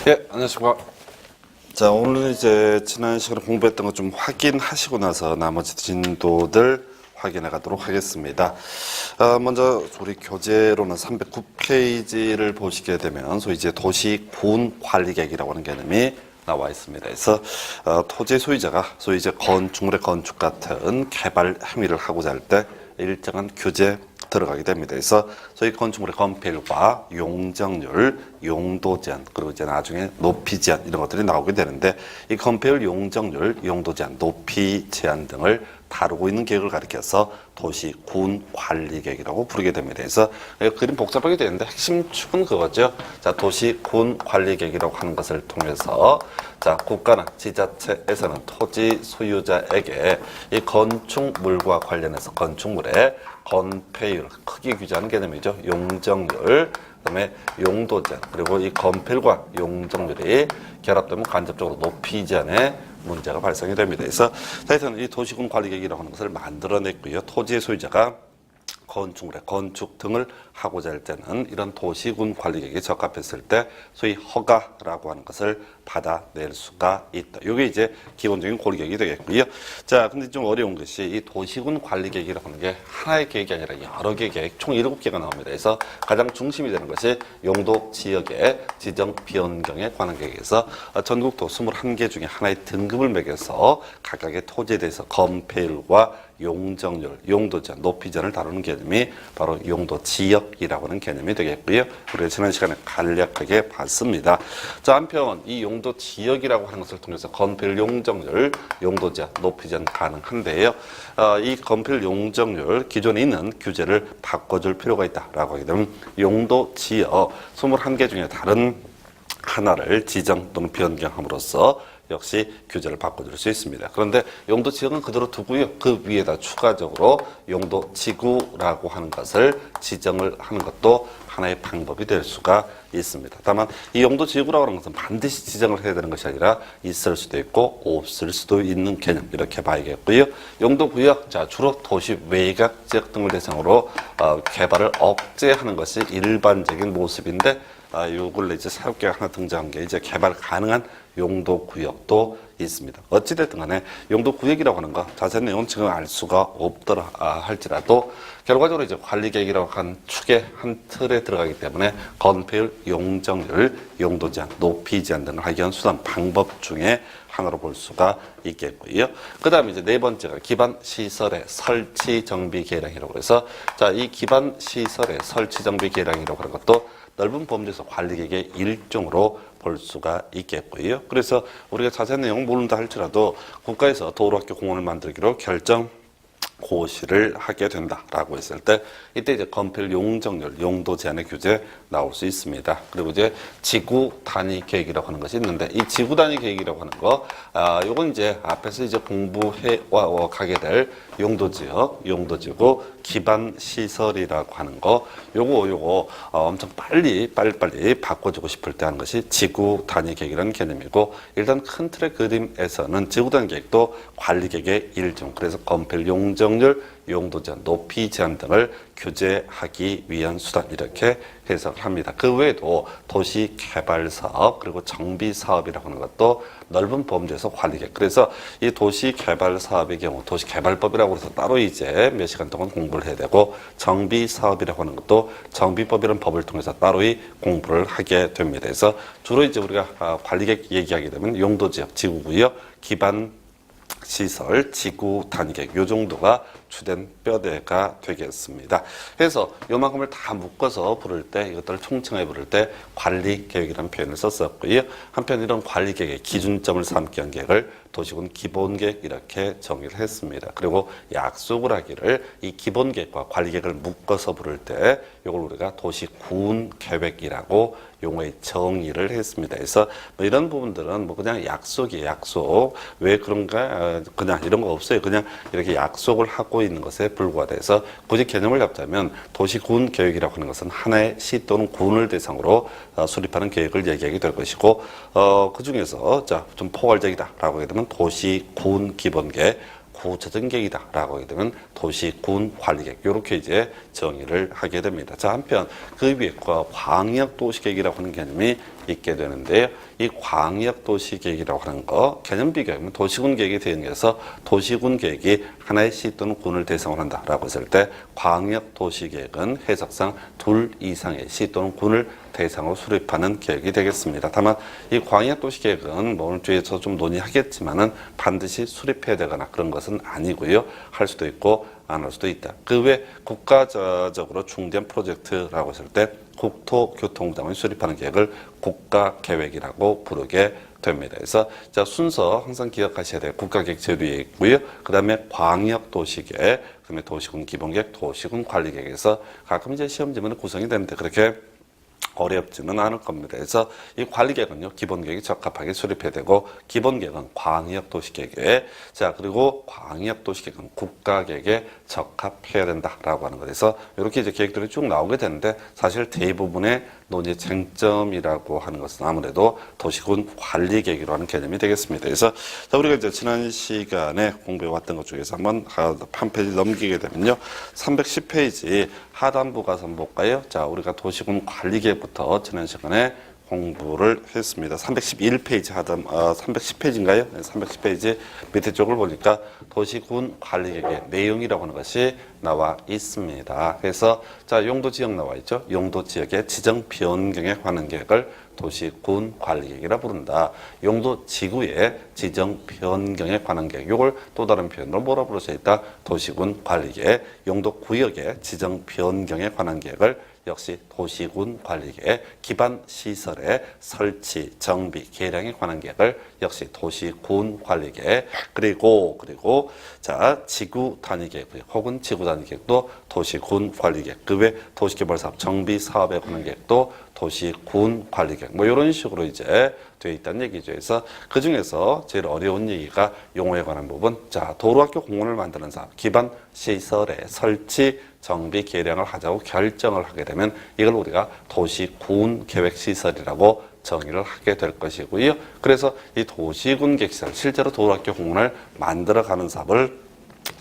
예, 안녕하십니까. 자, 오늘 이제 지난 시간에 공부했던 거 좀 확인하시고 나서 나머지 진도들 확인해 가도록 하겠습니다. 먼저 우리 교재로는 309페이지를 보시게 되면 소위 이제 도시군 관리계획이라고 하는 개념이 나와 있습니다. 그래서 토지 소유자가 소위 이제 건축물의 건축 같은 개발 행위를 하고자 할 때 일정한 규제 들어가게 됩니다. 그래서 소위 건축물의 건폐율과 용적률, 용도 제한, 그리고 이제 나중에 높이 제한 이런 것들이 나오게 되는데 이 건폐율, 용적률, 용도 제한, 높이 제한 등을 다루고 있는 계획을 가리켜서 도시군 관리 계획이라고 부르게 됩니다. 그래서 그림 복잡하게 되는데 핵심 축은 그거죠. 자, 도시군 관리 계획이라고 하는 것을 통해서 자, 국가나 지자체에서는 토지 소유자에게 이 건축물과 관련해서 건축물의 건폐율, 크기 규제하는 개념이죠. 용적률, 그다음에 용도 제한, 그리고 이 건폐율과 용적률이 결합되면 간접적으로 높이 제한의 문제가 발생이 됩니다. 그래서 하여튼 이 도시군 관리 계획이라고 하는 것을 만들어냈고요. 토지의 소유자가 건축물의 건축 등을 하고자 할 때는 이런 도시군 관리 계획에 적합했을 때 소위 허가라고 하는 것을 받아낼 수가 있다. 이게 이제 기본적인 고리 계획이 되겠고요. 자, 근데 좀 어려운 것이 이 도시군 관리 계획이라고 하는 게 하나의 계획이 아니라 여러 개의 계획, 총 7개가 나옵니다. 그래서 가장 중심이 되는 것이 용도 지역의 지정 변경에 관한 계획에서 전국도 21개 중에 하나의 등급을 매겨서 각각의 토지에 대해서 건폐율과 용적률, 용도 제한, 높이 제한을 다루는 개념이 바로 용도 지역이라고 하는 개념이 되겠고요. 우리가 지난 시간에 간략하게 봤습니다. 자, 한편 이 용도 지역이라고 하는 것을 통해서 건폐율, 용적률, 용도 제한, 높이 제한 가능한데요. 이 건폐율, 용적률 기존에 있는 규제를 바꿔줄 필요가 있다라고 하게 되면 용도 지역 21개 중에 다른 하나를 지정 또는 변경함으로써 역시 규제를 바꿔줄 수 있습니다. 그런데 용도 지역은 그대로 두고요. 그 위에다 추가적으로 용도 지구라고 하는 것을 지정을 하는 것도 하나의 방법이 될 수가 있습니다. 다만 이 용도 지구라고 하는 것은 반드시 지정을 해야 되는 것이 아니라 있을 수도 있고 없을 수도 있는 개념 이렇게 봐야겠고요. 용도 구역, 자, 주로 도시 외곽 지역 등을 대상으로 개발을 억제하는 것이 일반적인 모습인데 요걸 이제 새롭게 하나 등장한 게 이제 개발 가능한 용도 구역도 있습니다. 어찌됐든 간에 용도 구역이라고 하는 거 자세한 내용은 지금 알 수가 없더라 할지라도 결과적으로 이제 관리 계획이라고 한 축의 한 틀에 들어가기 때문에 건폐율, 용적률, 용도 제한, 높이 제한 등을 하기 위한 수단 방법 중에 하나로 볼 수가 있겠고요. 그 다음에 이제 네 번째가 기반 시설의 설치 정비 계량이라고 해서 자, 이 기반 시설의 설치 정비 계량이라고 하는 것도 넓은 범주에서 관리 계획의 일종으로 볼 수가 있겠고요. 그래서 우리가 자세한 내용을 모른다 할지라도 국가에서 도로학교 공원을 만들기로 결정 고시를 하게 된다라고 했을 때 이때 이제 건폐율, 용적률, 용도 제한의 규제 나올 수 있습니다. 그리고 이제 지구 단위 계획이라고 하는 것이 있는데 이 지구 단위 계획이라고 하는 거, 요건 이제 앞에서 이제 공부해 가게 될 용도 지역, 용도지구 기반 시설이라고 하는 거, 요거 엄청 빨리 바꿔주고 싶을 때 하는 것이 지구 단위 계획이라는 개념이고 일단 큰 틀의 그림에서는 지구 단위 계획도 관리 계획의 일종. 그래서 건폐율, 용적률, 용도 제한, 높이 제한 등을 규제하기 위한 수단 이렇게 해석을 합니다. 그 외에도 도시 개발 사업 그리고 정비 사업이라고 하는 것도 넓은 범주에서 관리 계획. 그래서 이 도시 개발 사업의 경우 도시 개발법이라고 해서 따로 이제 몇 시간 동안 공부를 해야 되고 정비 사업이라고 하는 것도 정비법이라는 법을 통해서 따로이 공부를 하게 됩니다. 그래서 주로 이제 우리가 관리 계획 얘기하게 되면 용도 지역, 지구 구역, 기반 시설, 지구 단위 계획 요 정도가 주된 뼈대가 되겠습니다. 그래서 요만큼을 다 묶어서 부를 때 이것들을 총칭해 부를 때 관리 계획이라는 표현을 썼었고요. 한편 이런 관리 계획의 기준점을 삼기 위한 계획을 도시군 기본 계획 이렇게 정의를 했습니다. 그리고 약속을 하기를 이 기본 계획과 관리 계획을 묶어서 부를 때 이걸 우리가 도시군 계획이라고 용어의 정의를 했습니다. 그래서 뭐 이런 부분들은 뭐 그냥 약속이에요. 약속. 왜 그런가? 그냥 이런 거 없어요. 그냥 이렇게 약속을 하고 있는 것에 불과하다 해서 굳이 개념을 잡자면 도시군 계획이라고 하는 것은 하나의 시 또는 군을 대상으로 수립하는 계획을 얘기하게 될 것이고 그 중에서 자, 좀 포괄적이다라고 하게 되면 도시군 기본계획, 구체적인 계획이다라고 하게 되면 도시군 관리계획 이렇게 이제 정의를 하게 됩니다. 자, 한편 그 위에 광역 도시계획이라고 하는 개념이 있게 되는데요. 이 광역도시계획이라고 하는 거 개념 비교하면 도시군 계획에 대응해서 도시군 계획이 하나의 시 또는 군을 대상으로 한다라고 했을 때 광역도시계획은 해석상 둘 이상의 시 또는 군을 대상으로 수립하는 계획이 되겠습니다. 다만 이 광역도시계획은 뭐 오늘 주에서 좀 논의하겠지만은 반드시 수립해야 되거나 그런 것은 아니고요. 할 수도 있고 안 할 수도 있다. 그 외 국가적으로 중대한 프로젝트라고 했을 때 국토교통부장이 수립하는 계획을 국가계획이라고 부르게 됩니다. 그래서 자, 순서 항상 기억하셔야 돼요. 국가계획 제도에 있고요. 그 다음에 광역도시계획, 그 다음에 도시군 기본계획, 도시군 관리계획에서 가끔 이제 시험 지문에 구성이 되는데 그렇게 어렵지는 않을 겁니다. 그래서 이 관리계획은요, 기본계획에 적합하게 수립해야 되고, 기본계획은 광역도시계획에, 자, 그리고 광역도시계획은 국가계획에 적합해야 된다라고 하는 거에서 이렇게 이제 계획들이 쭉 나오게 되는데, 사실 대부분의 논의 쟁점이라고 하는 것은 아무래도 도시군 관리계획이라고 하는 개념이 되겠습니다. 그래서 자, 우리가 이제 지난 시간에 공부해 왔던 것 중에서 한번 한 페이지 넘기게 되면요, 310페이지 하단부 가서 한번 볼까요? 자, 우리가 도시군 관리계획부터 지난 시간에 공부를 했습니다. 311페이지 하단, 310페이지인가요? 네, 310페이지 밑에 쪽을 보니까 도시군 관리계획의 내용이라고 하는 것이 나와 있습니다. 그래서 자, 용도 지역 나와 있죠. 용도 지역의 지정 변경에 관한 계획을 도시군 관리계획이라 부른다. 용도 지구의 지정 변경에 관한 계획. 이걸 또 다른 표현으로 뭐라 부를 수 있다? 도시군 관리계획. 용도 구역의 지정 변경에 관한 계획을 역시 도시군 관리계획, 기반 시설의 설치, 정비, 개량에 관한 계획을 역시 도시군 관리계획, 그리고 자, 지구 단위 계획 혹은 지구 단위 계획도 도시군 관리계획, 그 외 도시개발 사업, 정비 사업에 관한 계획도 도시군 관리계획, 뭐 이런 식으로 이제 되어 있다는 얘기죠. 그래서 그 중에서 제일 어려운 얘기가 용어에 관한 부분. 자, 도로학교 공원을 만드는 사업, 기반 시설의 설치, 정비, 개량을 하자고 결정을 하게 되면 이걸 우리가 도시군 계획시설이라고 정의를 하게 될 것이고요. 그래서 이 도시군 계획시설, 실제로 도로학교 공원을 만들어가는 사업을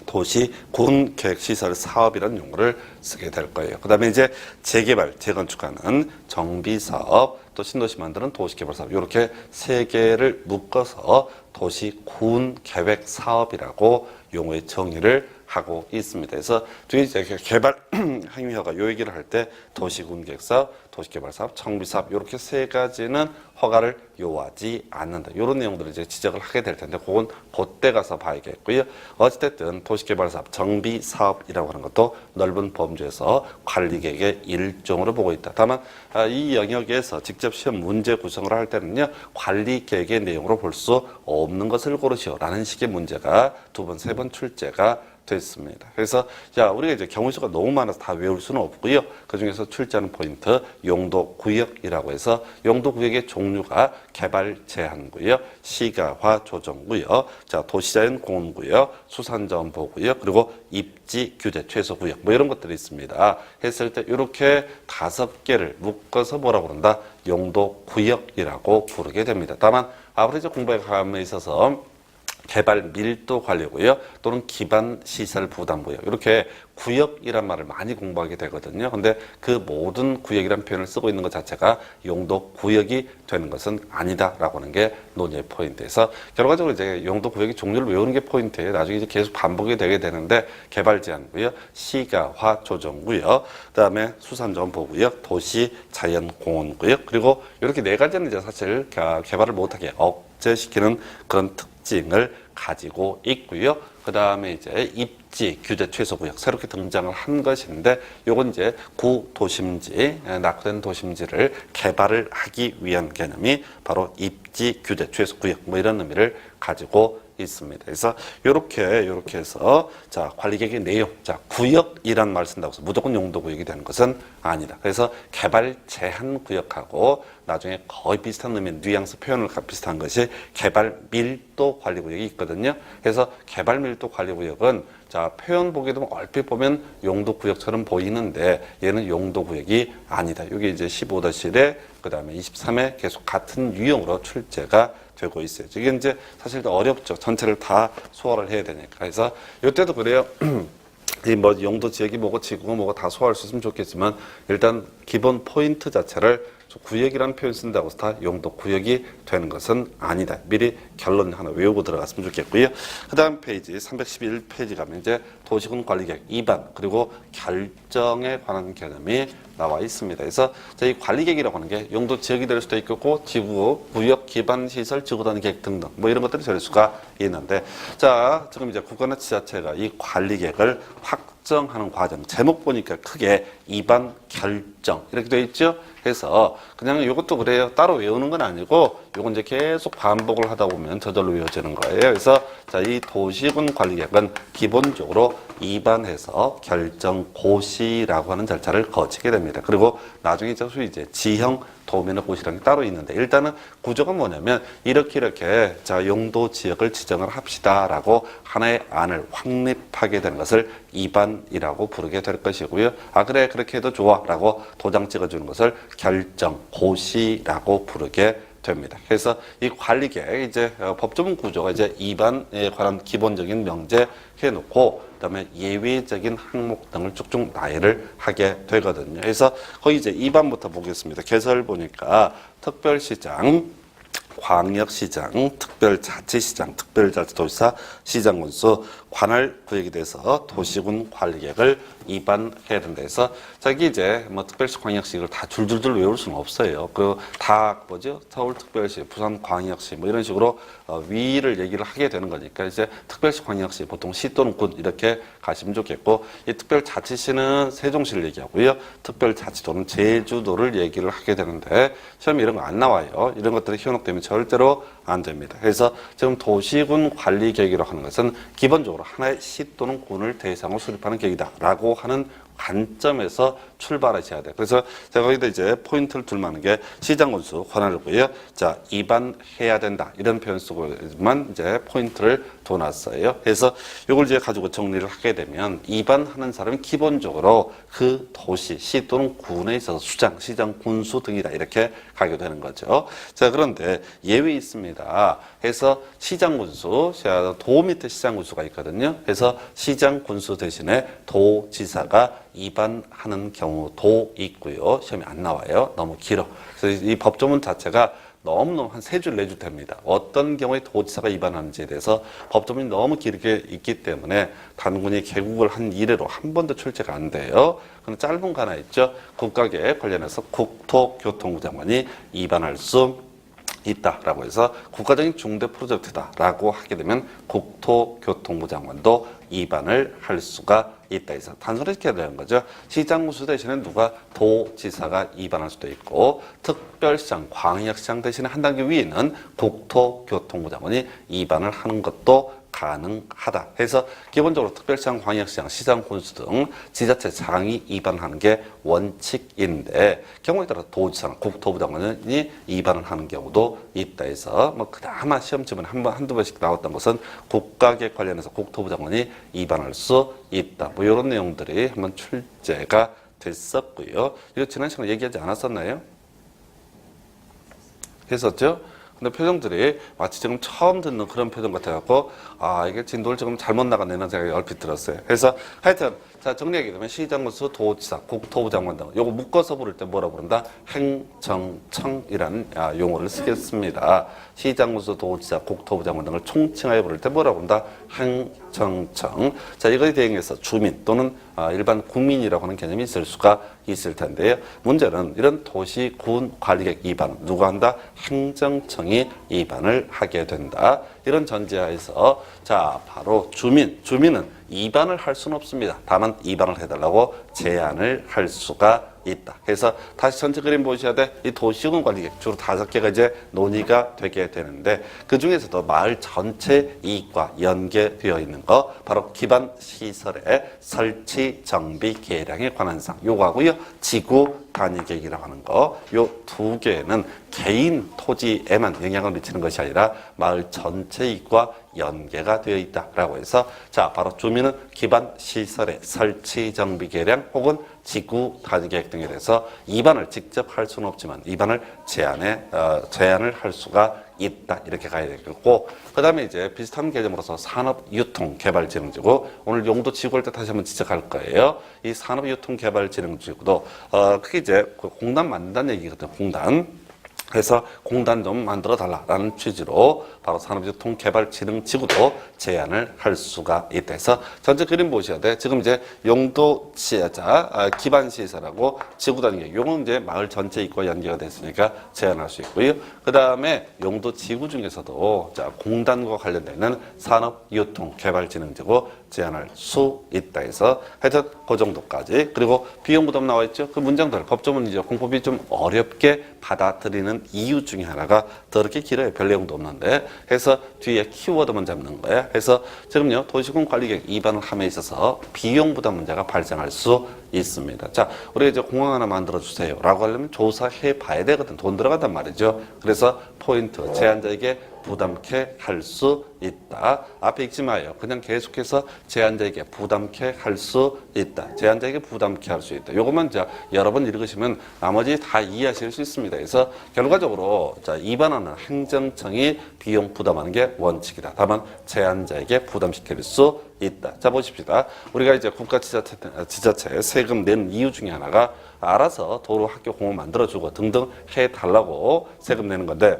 도시군 계획시설 사업이라는 용어를 쓰게 될 거예요. 그 다음에 이제 재개발, 재건축하는 정비사업, 또 신도시 만드는 도시개발사업, 이렇게 세 개를 묶어서 도시군 계획사업이라고 용어의 정의를 하고 있습니다. 그래서 뒤에 이제 개발 행위허가 요 얘기를 할 때 도시군 계획사업, 도시개발사업, 정비사업 이렇게 세 가지는 허가를 요하지 않는다. 이런 내용들을 이제 지적을 하게 될 텐데 그건 그때 가서 봐야겠고요. 어찌됐든 도시개발사업, 정비사업이라고 하는 것도 넓은 범주에서 관리계획의 일종으로 보고 있다. 다만 이 영역에서 직접 시험 문제 구성을 할 때는요, 관리계획의 내용으로 볼 수 없는 것을 고르시오라는 식의 문제가 두 번, 세 번 출제가 됐습니다. 그래서 자, 우리가 이제 경우수가 너무 많아서 다 외울 수는 없고요. 그 중에서 출제하는 포인트 용도 구역이라고 해서 용도 구역의 종류가 개발 제한 구역, 시가화 조정 구역, 자, 도시자연 공원 구역, 수산자원 보호 구역, 그리고 입지 규제 최소 구역 뭐 이런 것들이 있습니다. 했을 때 이렇게 5개를 묶어서 뭐라고 그런다? 용도 구역이라고 부르게 됩니다. 다만 아무래도 공부에 감에 있어서 개발 밀도 관리고요, 또는 기반 시설 부담 구역, 이렇게 구역이란 말을 많이 공부하게 되거든요. 근데 그 모든 구역이란 표현을 쓰고 있는 것 자체가 용도 구역이 되는 것은 아니다라고 하는 게 논의의 포인트에서 결과적으로 이제 용도 구역의 종류를 외우는 게 포인트예요. 나중에 이제 계속 반복이 되게 되는데 개발 제한 구역, 시가화 조정 구역, 그다음에 수산자원 보호 구역, 도시 자연 공원 구역, 그리고 이렇게 네 가지는 이제 사실 개발을 못하게 억제시키는 그런 특징을 가지고 있고요. 그 다음에 이제 입지 규제 최소 구역 새롭게 등장을 한 것인데, 요건 이제 구도심지, 낙후된 도심지를 개발을 하기 위한 개념이 바로 입지 규제 최소 구역 뭐 이런 의미를 가지고 있습니다. 그래서 요렇게 해서 자, 관리계획의 내용, 자, 구역이란 말을 쓴다고 해서 무조건 용도 구역이 되는 것은 아니다. 그래서 개발 제한 구역하고 나중에 거의 비슷한 의미, 뉘앙스 표현을 비슷한 것이 개발 밀도 관리 구역이 있거든요. 그래서 개발 밀도 관리 구역은 자, 표현 보기도 얼핏 보면 용도 구역처럼 보이는데 얘는 용도 구역이 아니다. 이게 이제 15-1에 그다음에 23에 계속 같은 유형으로 출제가 되고 있어요. 이게 이제 사실 더 어렵죠. 전체를 다 소화를 해야 되니까. 그래서 이때도 그래요. 이 뭐 용도 지역이 뭐고 지구가 뭐고 다 소화할 수 있으면 좋겠지만 일단 기본 포인트 자체를 구역이라는 표현 쓴다고 해서 다 용도 구역이 되는 것은 아니다. 미리 결론 하나 외우고 들어갔으면 좋겠고요. 그 다음 페이지 311페이지 가면 이제 도시군 관리계획 2반 그리고 결정에 관한 개념이 나와 있습니다. 그래서 이 관리계획이라고 하는 게 용도 지역이 될 수도 있고 지구, 구역, 기반 시설, 지구단 계획 등등 뭐 이런 것들이 될 수가 있는데 자 지금 이제 국가나 지자체가 이 관리계획을 확정하는 과정 제목 보니까 크게 2반 결정 이렇게 되어 있죠. 그래서 그냥 이것도 그래요. 따로 외우는 건 아니고 이건 이제 계속 반복을 하다 보면 저절로 외워지는 거예요. 그래서 자, 이 도시군 관리계획은 기본적으로 2반해서 결정 고시라고 하는 절차를 거치게 됩니다. 그리고 나중에 이제 지형 도면의 고시라는 게 따로 있는데 일단은 구조가 뭐냐면 이렇게 자 용도 지역을 지정을 합시다라고 하나의 안을 확립하게 되는 것을 2반이라고 부르게 될 것이고요. 아 그래 그렇게 해도 좋아라고 도장 찍어주는 것을 결정 고시라고 부르게 됩니다. 그래서 이 관리계획 이제 법조문 구조가 이제 2반에 관한 기본적인 명제 해놓고 그다음에 예외적인 항목 등을 쭉쭉 나열을 하게 되거든요. 그래서 거기 이제 2반부터 보겠습니다. 개설 보니까 특별시장, 광역시장, 특별자치시장, 특별자치도지사, 시장군수, 관할 구역에 대해서 도시군 관리계획을 2반해야 된다 해서 자기 이제 뭐 특별시, 광역시 이걸 다 줄줄줄 외울 수는 없어요. 그 다 뭐죠? 서울특별시, 부산광역시 뭐 이런 식으로 위를 얘기를 하게 되는 거니까 이제 특별시, 광역시 보통 시 또는 군 이렇게 가시면 좋겠고 이 특별자치시는 세종시를 얘기하고요. 특별자치도는 제주도를 얘기를 하게 되는데 시험에 이런 거 안 나와요. 이런 것들이 현혹되면 절대로 안 됩니다. 그래서 지금 도시군 관리계획이라고 하는 것은 기본적으로 하나의 시 또는 군을 대상으로 수립하는 계획이다라고 하는 관점에서 출발하셔야 돼요. 그래서 제가 거기다 이제 포인트를 둘 만한 게 시장군수 권한이고요. 자, 2반해야 된다. 이런 표현 쓰고만 이제 포인트를 둬놨어요. 그래서 이걸 이제 가지고 정리를 하게 되면 2반하는 사람은 기본적으로 그 도시, 시 또는 군에 있어서 수장, 시장, 군수 등이다. 이렇게 가게 되는 거죠. 자, 그런데 예외 있습니다. 그래서 시장군수, 도 밑에 시장군수가 있거든요. 그래서 시장군수 대신에 도지사가 2반하는 경우도 있고요. 시험이 안 나와요. 너무 길어. 그래서 이 법조문 자체가 너무너무 한 3줄, 4줄 됩니다. 어떤 경우에 도지사가 2반하는지에 대해서 법조문이 너무 길게 있기 때문에 단군이 개국을 한 이래로 한 번도 출제가 안 돼요. 그럼 짧은 거 하나 있죠. 국가계획 관련해서 국토교통부 장관이 2반할 수 있다라고 해서 국가적인 중대 프로젝트다라고 하게 되면 국토교통부 장관도 2반을 할 수가 있다 해서 단순화시켜야 되는 거죠. 시장군수 대신에 누가 도지사가 2반할 수도 있고 특별시장, 광역시장 대신에 한 단계 위에는 국토교통부 장관이 2반을 하는 것도 가능하다 해서 기본적으로 특별시장, 광역시장, 시장군수 등 지자체 장이 2반하는 게 원칙인데 경우에 따라 도지사나 국토부 장관이 2반을 하는 경우도 있다 해서 뭐 그나마 시험지문에 한두 번씩 나왔던 것은 국가계획 관련해서 국토부 장관이 2반할 수 있다. 뭐 이런 내용들이 한번 출제가 됐었고요. 이거 지난 시간에 얘기하지 않았었나요? 했었죠? 근데 표정들이 마치 지금 처음 듣는 그런 표정 같아갖고 아 이게 진도를 지금 잘못 나갔네는 생각이 얼핏 들었어요. 그래서 하여튼 자 정리하게 되면 시장군수, 도지사, 국토부 장관 등 요거 묶어서 부를 때 뭐라 부른다? 행정청이라는 용어를 쓰겠습니다. 시장군수, 도지사, 국토부 장관 등을 총칭하여 부를 때 뭐라 부른다? 행정청. 자 이거에 대응해서 주민 또는 일반 국민이라고 하는 개념이 있을 수가 있을 텐데요. 문제는 이런 도시, 군 관리계획 2반 누가 한다? 행정청이 2반을 하게 된다. 이런 전제하에서 자 바로 주민은 2반을 할 수는 없습니다. 다만 2반을 해달라고 제안을 할 수가 있다. 그래서 다시 전체 그림 보셔야 돼. 이 도시군 관리계획 주로 5개가 이제 논의가 되게 되는데 그 중에서도 마을 전체 이익과 연계되어 있는 거 바로 기반 시설의 설치, 정비, 계량에 관한 사항 요거하고요. 지구 단위 계획이라고 하는 거 요 2개는 개인 토지에만 영향을 미치는 것이 아니라 마을 전체 이익과 연계가 되어 있다라고 해서 자 바로 주민은 기반 시설의 설치, 정비, 계량 혹은 지구 단위 계획 등에 대해서 입안을 직접 할 수는 없지만 입안을 제안을 할 수가 있다. 이렇게 가야 되겠고, 그 다음에 이제 비슷한 개념으로서 산업유통개발진흥지구, 오늘 용도 지구할 때 다시 한번 지적할 거예요. 이 산업유통개발진흥지구도 그게 이제 공단 만든다는 얘기거든요. 공단. 그래서 공단 좀 만들어 달라라는 취지로 바로 산업유통개발진흥지구도 제안을 할 수가 있다. 해서 전체 그림 보셔야 돼. 지금 이제 용도 지하자 기반 시설하고 지구 단계, 요건 이제 마을 전체 입구와 연계가 됐으니까 제안할 수 있고요. 그 다음에 용도 지구 중에서도 자 공단과 관련되는 산업유통개발진흥지구 제안할 수 있다. 해서 하여튼 그 정도까지. 그리고 비용 부담 나와 있죠. 그 문장들 법조문 이제 공법이 좀 어렵게 받아들이는 이유 중에 하나가 더럽게 길어요. 별 내용도 없는데. 해서 뒤에 키워드만 잡는 거예요. 해서 지금요 도시군 관리계획 위반을 함에 있어서 비용 부담 문제가 발생할 수 있습니다. 자, 우리가 이제 공항 하나 만들어 주세요 라고 하려면 조사해 봐야 되거든. 돈 들어간단 말이죠. 그래서 포인트 제안자에게 부담케 할 수 있다. 앞에 읽지 마요. 그냥 계속해서 제안자에게 부담케 할 수 있다. 제안자에게 부담케 할 수 있다. 요것만 이제 여러 번 읽으시면 나머지 다 이해하실 수 있습니다. 그래서 결과적으로 자 위반하는 행정청이 비용 부담하는 게 원칙이다. 다만 제안자에게 부담시킬 수 있다. 자 보십시다. 우리가 이제 국가 지자체 세금 낸 이유 중에 하나가 알아서 도로, 학교, 공원 만들어주고 등등 해달라고 세금 내는 건데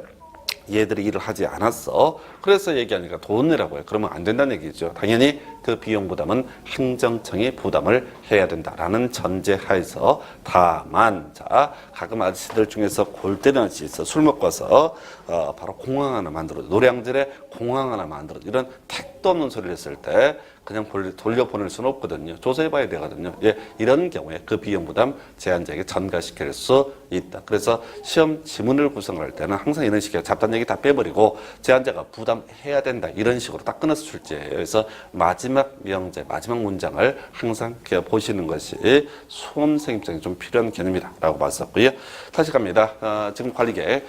얘들이 일을 하지 않았어. 그래서 얘기하니까 돈 내라고 해요. 그러면 안 된다는 얘기죠. 당연히 그 비용 부담은 행정청이 부담을 해야 된다라는 전제하에서 다만 자 가끔 아저씨들 중에서 골 때리는 아저씨 있어. 술 먹고 와서 바로 공항 하나 만들어, 노량진에 공항 하나 만들어, 이런 택도 없는 소리를 했을 때 그냥 돌려보낼 수는 없거든요. 조사해봐야 되거든요. 예, 이런 경우에 그 비용 부담 제한자에게 전가시킬 수 있다. 그래서 시험 지문을 구성할 때는 항상 이런 식의 잡다한 얘기 다 빼버리고 제한자가 부담해야 된다. 이런 식으로 딱 끊어서 출제해요. 그래서 마지막 명제, 마지막 문장을 항상 보시는 것이 수험생 입장에 좀 필요한 개념이다라고 봤었고요. 다시 갑니다. 지금 관리계획,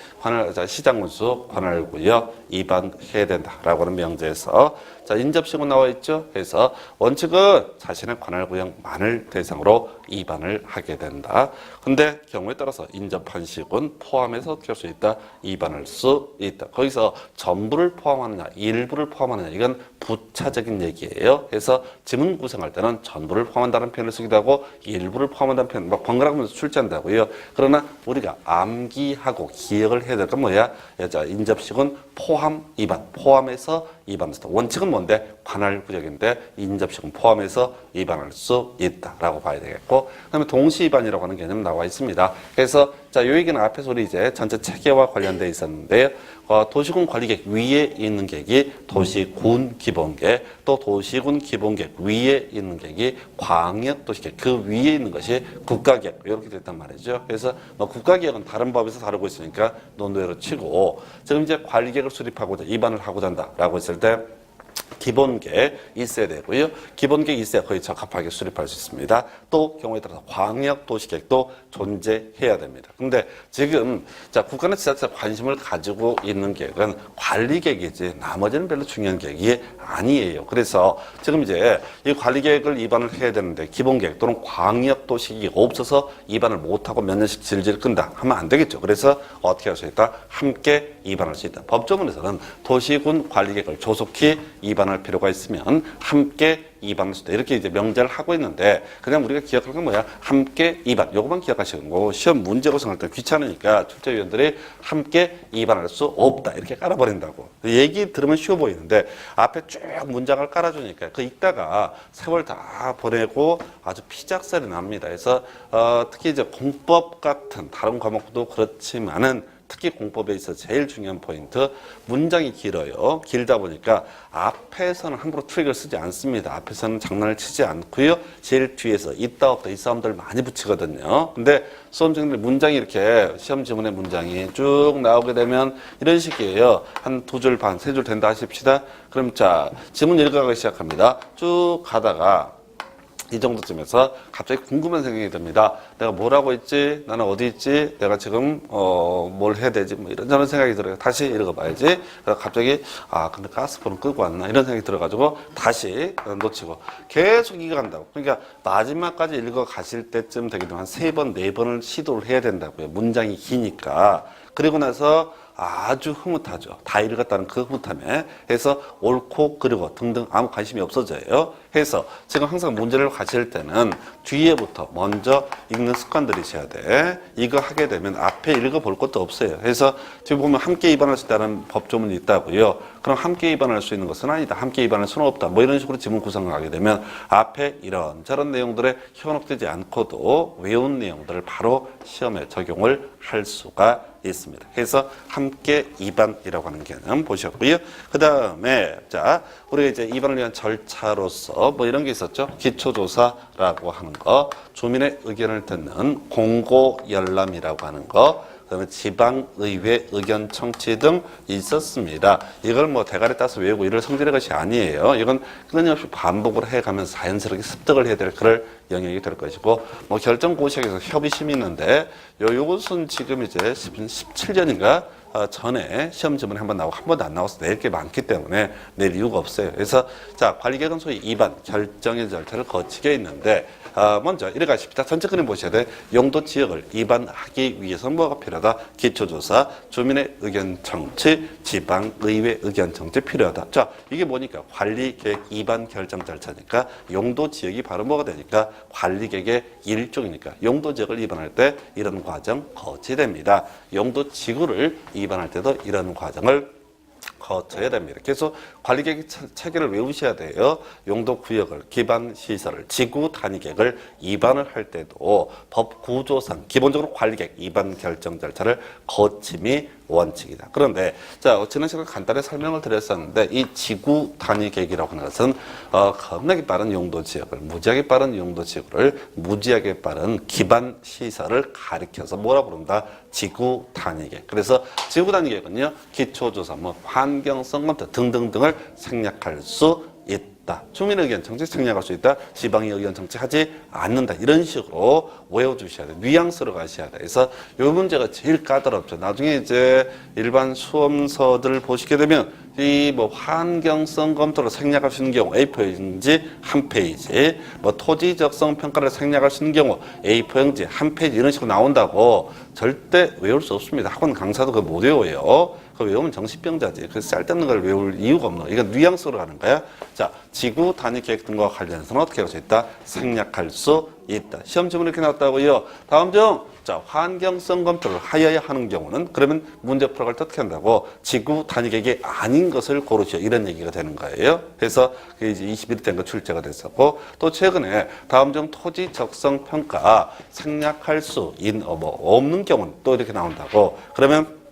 시장군수, 관할구역 위반해야 된다라고 하는 명제에서 자, 인접시군 나와 있죠. 그래서 원칙은 자신의 관할구역만을 대상으로 위반을 하게 된다. 근데 경우에 따라서 인접한 시군 포함해서 어떻게 할 수 있다? 위반할 수 있다. 거기서 전부를 포함하느냐, 일부를 포함하느냐, 이건 부차적인 얘기예요. 그래서 지문 구성할 때는 전부를 포함한다는 표현을 쓰기도 하고 일부를 포함한다는 표현 막 번갈아가면서 출제한다고요. 그러나 우리가 암기하고 기억을 해야 될 건 뭐야? 인접시군 포함, 위반, 포함해서 위반했다. 원칙은 뭔데? 관할구역인데 인접시군 포함해서 위반할 수 있다라고 봐야 되겠고, 그다음에 동시 위반이라고 하는 개념 나와 있습니다. 그래서 자, 요 얘기는 앞에서 우리 이제 전체 체계와 관련돼 있었는데요. 도시군 관리계획 위에 있는 계획이 도시군 기본계획, 또 도시군 기본계획 위에 있는 계획이 광역도시계획, 그 위에 있는 것이 국가계획, 이렇게 됐단 말이죠. 그래서 국가계획은 다른 법에서 다루고 있으니까 논외로 치고, 지금 이제 관리계획을 수립하고자, 위반을 하고자 한다라고 했을 때 기본계획 있어야 되고요. 기본계획 있어야 거의 적합하게 수립할 수 있습니다. 또 경우에 따라서 광역도시계획도 존재해야 됩니다. 근데 지금 자 국가나 지자체 관심을 가지고 있는 계획은 관리계획이지 나머지는 별로 중요한 계획이 아니에요. 그래서 지금 이제 이 관리계획을 위반을 해야 되는데 기본계획 또는 광역도시계획이 없어서 위반을 못하고 몇 년씩 질질 끈다 하면 안 되겠죠. 그래서 어떻게 할 수 있다? 함께 위반할 수 있다. 법조문에서는 도시군 관리계획을 조속히 위반할 필요가 있으면 함께 위반할 수 있다. 이렇게 이제 명제를 하고 있는데 그냥 우리가 기억할 건 뭐야? 함께 위반. 요것만 기억하시는 거고 시험 문제 구성할 때 귀찮으니까 출제위원들이 함께 위반할 수 없다. 이렇게 깔아버린다고. 얘기 들으면 쉬워 보이는데 앞에 쭉 문장을 깔아주니까 그 읽다가 세월 다 보내고 아주 피작살이 납니다. 그래서 특히 이제 공법 같은 다른 과목도 그렇지만은 특히 공법에 있어 제일 중요한 포인트, 문장이 길어요. 길다 보니까 앞에서는 함부로 트릭을 쓰지 않습니다. 앞에서는 장난을 치지 않고요. 제일 뒤에서 있다 없다 이 싸움들 많이 붙이거든요. 근데 수험생들 문장이 이렇게 시험 지문의 문장이 쭉 나오게 되면 이런 식이에요. 한 2줄 반, 3줄 된다 하십시다. 그럼 자 지문 읽어가기 시작합니다. 쭉 가다가 이 정도쯤에서 갑자기 궁금한 생각이 듭니다. 내가 뭘 하고 있지? 나는 어디 있지? 내가 지금 뭘 해야 되지? 뭐 이런 생각이 들어요. 다시 읽어봐야지. 그래서 갑자기 근데 가스불은 끄고 왔나? 이런 생각이 들어가지고 다시 놓치고 계속 읽어간다고. 그러니까 마지막까지 읽어가실 때쯤 되게 되면 한 3번, 4번을 시도를 해야 된다고요. 문장이 기니까. 그리고 나서 아주 흐뭇하죠. 다 읽었다는 그 흐뭇함에 해서 옳고 그르고 등등 아무 관심이 없어져요. 해서 지금 항상 문제를 가실 때는 뒤에부터 먼저 읽는 습관 들이셔야 돼. 이거 하게 되면 앞에 읽어볼 것도 없어요. 그래서 지금 보면 함께 입안할 수 있다는 법조문이 있다고요. 그럼 함께 입안할 수 있는 것은 아니다. 함께 입안할 수는 없다. 뭐 이런 식으로 지문 구성을 하게 되면 앞에 이런저런 내용들에 현혹되지 않고도 외운 내용들을 바로 시험에 적용을 할 수가 있습니다. 그래서 함께 입안이라고 하는 개념 보셨고요. 그 다음에 자 우리가 이제 입안을 위한 절차로서 뭐 이런 게 있었죠. 기초조사라고 하는 거, 주민의 의견을 듣는 공고열람이라고 하는 거, 그다음에 지방의회 의견 청취 등 있었습니다. 이걸 뭐 대가리 따서 외우고 이럴 성질의 것이 아니에요. 이건 끊임없이 반복을 해가면서 자연스럽게 습득을 해야 될 그럴 영역이 될 것이고, 뭐 결정고시에서 협의심이 있는데 요것은 지금 이제 17년인가 전에 시험 지문에 한번 나오고 한 번도 안 나와서 낼 게 많기 때문에 낼 이유가 없어요. 그래서 자 관리계획은 소위 입안 결정의 절차를 거치게 있는데 먼저 이래 가십시다. 전체 그림 보셔야 돼. 용도 지역을 입안하기 위해서 뭐가 필요하다? 기초조사, 주민의 의견 청취, 지방의회 의견 청취 필요하다. 자 이게 뭐니까 관리계획 입안 결정 절차니까 용도 지역이 바로 뭐가 되니까 관리계획의 일종이니까 용도 지역을 입안할 때 이런 과정 거치됩니다. 용도 지구를 입안할 때도 이런 과정을 거쳐야 됩니다. 그래서 관리계획 체계를 외우셔야 돼요. 용도 구역을, 기반 시설을, 지구 단위계획을 입안을 할 때도 법 구조상 기본적으로 관리계획 입안 결정 절차를 거침이 원칙이다. 그런데 자 지난 시간에 간단히 설명을 드렸었는데 이 지구 단위 계획이라고 하는 것은 겁나게 빠른 용도 지역을, 무지하게 빠른 용도 지구를, 무지하게 빠른 기반 시설을 가리켜서 뭐라고 부른다? 지구 단위 계획. 그래서 지구 단위 계획은요 기초조사, 뭐 환경성 검토 등등등을 생략할 수 있다. 주민 의견 청취 생략할 수 있다. 지방의 의견 청취하지 않는다. 이런 식으로 외워주셔야 돼. 뉘앙스로 가셔야 돼. 그래서 이 문제가 제일 까다롭죠. 나중에 이제 일반 수험서들 보시게 되면 이 뭐 환경성 검토를 생략할 수 있는 경우 A4용지 한 페이지, 뭐 토지 적성 평가를 생략할 수 있는 경우 A4용지 한 페이지 이런 식으로 나온다고 절대 외울 수 없습니다. 학원 강사도 그거 못 외워요. 그거 외우면 정신병자지. 그래서 쓸데없는 걸 외울 이유가 없는 거야. 이건 뉘앙스로 가는 거야. 자, 지구 단위 계획 등과 관련해서는 어떻게 할 수 있다? 생략할 수 있다. 시험 지문 이렇게 나왔다고요. 다음 중, 자, 환경성 검토를 하여야 하는 경우는 그러면 문제 풀어갈 때 어떻게 한다고? 지구 단위 계획이 아닌 것을 고르시오. 이런 얘기가 되는 거예요. 그래서 그게 이제 21일 된 거 출제가 됐었고, 또 최근에 다음 중 토지 적성 평가 생략할 수 없는 경우는 또 이렇게 나온다고. 그러면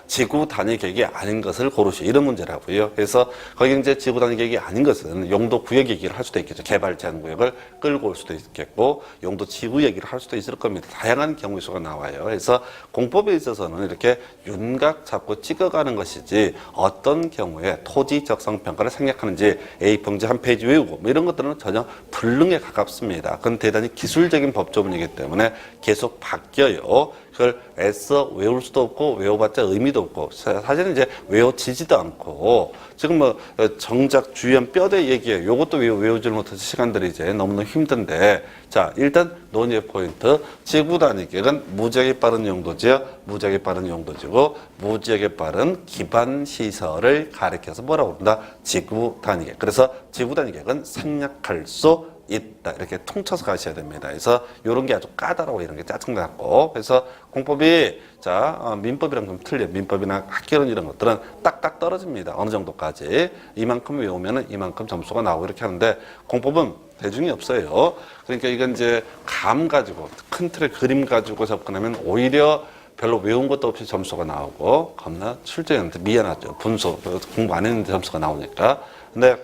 지구 단위 계획이 아닌 것을 고르시오. 이런 문제라고요. 그래서 거기 이제 지구 단위 계획이 아닌 것은 용도 구역 얘기를 할 수도 있겠죠. 개발 제한 구역을 끌고 올 수도 있겠고, 용도 지구 얘기를 할 수도 있을 겁니다. 다양한 경우의 수가 나와요. 그래서 공법에 있어서는 이렇게 윤곽 잡고 찍어가는 것이지 어떤 경우에 토지 적성 평가를 생략하는지 A4용지 한 페이지 외우고 뭐 이런 것들은 전혀 불능에 가깝습니다. 그건 대단히 기술적인 법조문이기 때문에 계속 바뀌어요. 그걸 애써 외울 수도 없고 외워봤자 의미도 없고 사실은 이제 외워지지도 않고 지금 뭐 정작 주연 뼈대 얘기에 요것도 외우질 못해서 시간들이 이제 너무너무 힘든데 자 일단 논의의 포인트 지구 단위 계획은 무지하게 빠른 용도지역 무지하게 빠른 용도지고 무지하게 빠른 기반 시설을 가리켜서 뭐라고 부른다? 지구 단위 계획. 그래서 지구 단위 계획은 생략할 수 있다. 이렇게 통쳐서 가셔야 됩니다. 그래서 이런 게 아주 까다로워 이런 게 짜증나고 그래서 공법이 자 민법이랑 좀 틀려. 민법이나 학개론 이런 것들은 딱딱 떨어집니다. 어느 정도까지 이만큼 외우면은 이만큼 점수가 나오고 이렇게 하는데 공법은 대중이 없어요. 그러니까 이건 이제 감 가지고 큰 틀의 그림 가지고 접근하면 오히려 별로 외운 것도 없이 점수가 나오고 겁나 출제한테 미안하죠. 분수 공부 안 했는데 점수가 나오니까. 근데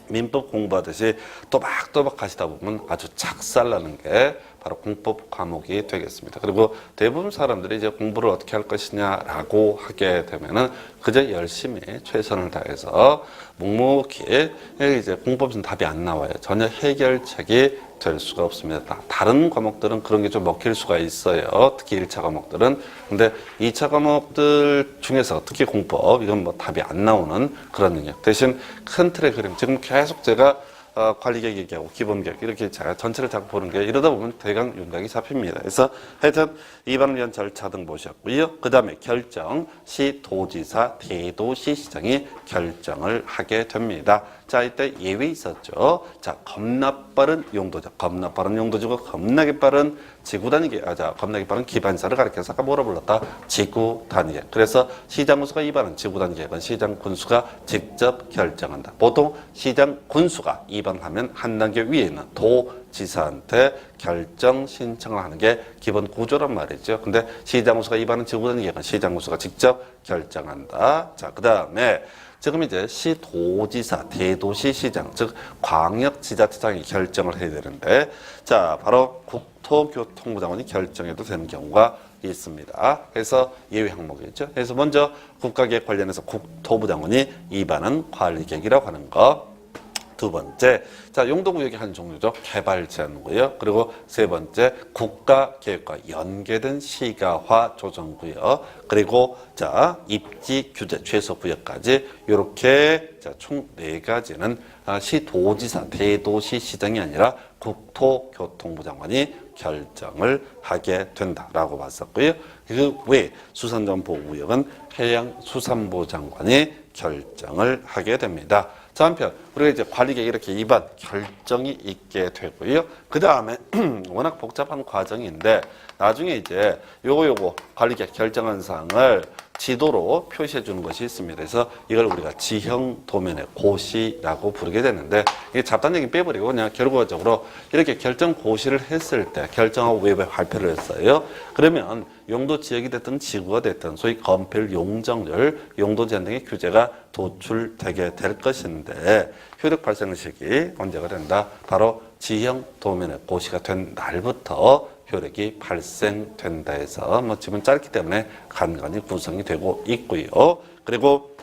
민법 공부하듯이 또박또박 하시다 보면 아주 작살나는 게 바로 공법 과목이 되겠습니다. 그리고 대부분 사람들이 이제 공부를 어떻게 할 것이냐라고 하게 되면은 그저 열심히 최선을 다해서 묵묵히 이제 공법은 답이 안 나와요. 전혀 해결책이 될 수가 없습니다. 다른 과목들은 그런 게 좀 먹힐 수가 있어요. 특히 1차 과목들은. 근데 2차 과목들 중에서 특히 공법, 이건 뭐 답이 안 나오는 그런 능력. 대신 큰 틀의 그림, 지금 계속 제가 관리계획 얘기하고 기본계획 이렇게 제가 전체를 자꾸 보는 게 이러다 보면 대강 윤곽이 잡힙니다. 그래서 하여튼 입안을 위한 절차 등 보셨고요. 그 다음에 결정, 시도지사, 대도시시장이 결정을 하게 됩니다. 자, 이때 예외 있었죠. 자, 겁나 빠른 용도죠. 겁나 빠른 용도지고 겁나게 빠른 지구 단위계, 겁나게 빠른 기반사를 가리켜서 아까 뭐라 불렀다? 지구 단위계. 그래서 시장 군수가 입안은 지구 단위계건 시장 군수가 직접 결정한다. 보통 시장 군수가 입안하면 한 단계 위에 있는 도지사한테 결정 신청을 하는 게 기본 구조란 말이죠. 근데 시장 군수가 입안은 지구 단위계건 시장 군수가 직접 결정한다. 자, 그 다음에 지금 이제 시도지사, 대도시시장, 즉 광역지자체장이 결정을 해야 되는데, 자, 바로 국토교통부 장관이 결정해도 되는 경우가 있습니다. 그래서 예외 항목이죠. 그래서 먼저 국가계획 관련해서 국토부 장관이 입안한 관리계획이라고 하는 거. 두 번째, 자, 용도구역의 한 종류죠. 개발 제한구역. 그리고 세 번째, 국가계획과 연계된 시가화 조정구역. 그리고 자, 입지 규제 최소구역까지 이렇게 자, 총 4가지는 시도지사, 대도시시장이 아니라 국토교통부 장관이 결정을 하게 된다라고 봤었고요. 그 외에 수산점보구역은 해양수산부 장관이 결정을 하게 됩니다. 자, 한편 우리가 이제 관리계획 이렇게 입안 결정이 있게 되고요. 그 다음에 워낙 복잡한 과정인데 나중에 이제 요거 관리계획 결정한 사항을 지도로 표시해 주는 것이 있습니다. 그래서 이걸 우리가 지형 도면의 고시라고 부르게 되는데 이게 잡다한 얘기 빼버리고 그냥 결과적으로 이렇게 결정 고시를 했을 때 결정하고 외부에 발표를 했어요. 그러면 용도 지역이 됐든 지구가 됐든 소위 건폐율, 용적률, 용도 제한 등의 규제가 도출되게 될 것인데 효력 발생 시기 언제가 된다? 바로 지형 도면의 고시가 된 날부터 효력이 발생된다 해서 뭐 지금 짧기 때문에 간간히 구성이 되고 있고요. 그리고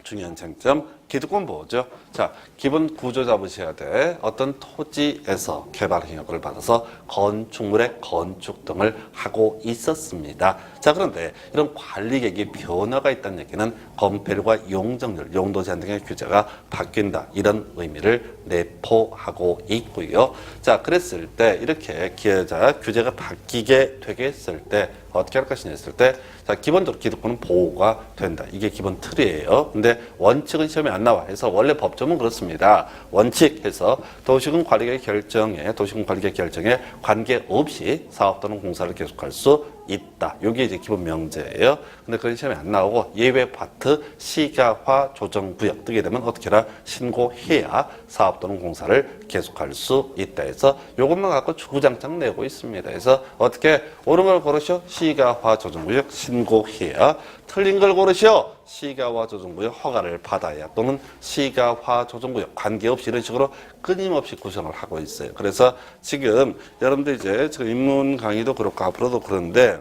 중요한 쟁점 기득권 보호죠. 자, 기본 구조 잡으셔야 돼. 어떤 토지에서 개발 행역을 받아서 건축물의 건축 등을 하고 있었습니다. 자, 그런데 이런 관리계획의 변화가 있다는 얘기는 건폐율과 용적률, 용도 제한 등의 규제가 바뀐다. 이런 의미를 내포하고 있고요. 자, 그랬을 때 이렇게 규제가 바뀌게 되게 했을 때 어떻게 할 것이냐 했을 때 자, 기본적으로 기득권은 보호가 된다. 이게 기본 틀이에요. 근데 원칙은 시험에 안 나와. 해서 원래 법조문 그렇습니다. 원칙해서 도시군 관리계획 결정에 관계없이 사업 또는 공사를 계속할 수 있다. 이게 이제 기본 명제예요. 근데 그건 시험에 안 나오고 예외 파트 시가화 조정 구역 뜨게 되면 어떻게 해라? 신고해야 사업 또는 공사를 계속할 수 있다 해서 이것만 갖고 주구장창 내고 있습니다. 그래서 어떻게 옳은 걸 고르시오? 시가화 조정 구역 신고해야. 틀린 걸 고르시오. 시가화 조정구역 허가를 받아야 또는 시가화 조정구역 관계없이 이런 식으로 끊임없이 구성을 하고 있어요. 그래서 지금 여러분들 이제 지금 입문 강의도 그렇고 앞으로도 그런데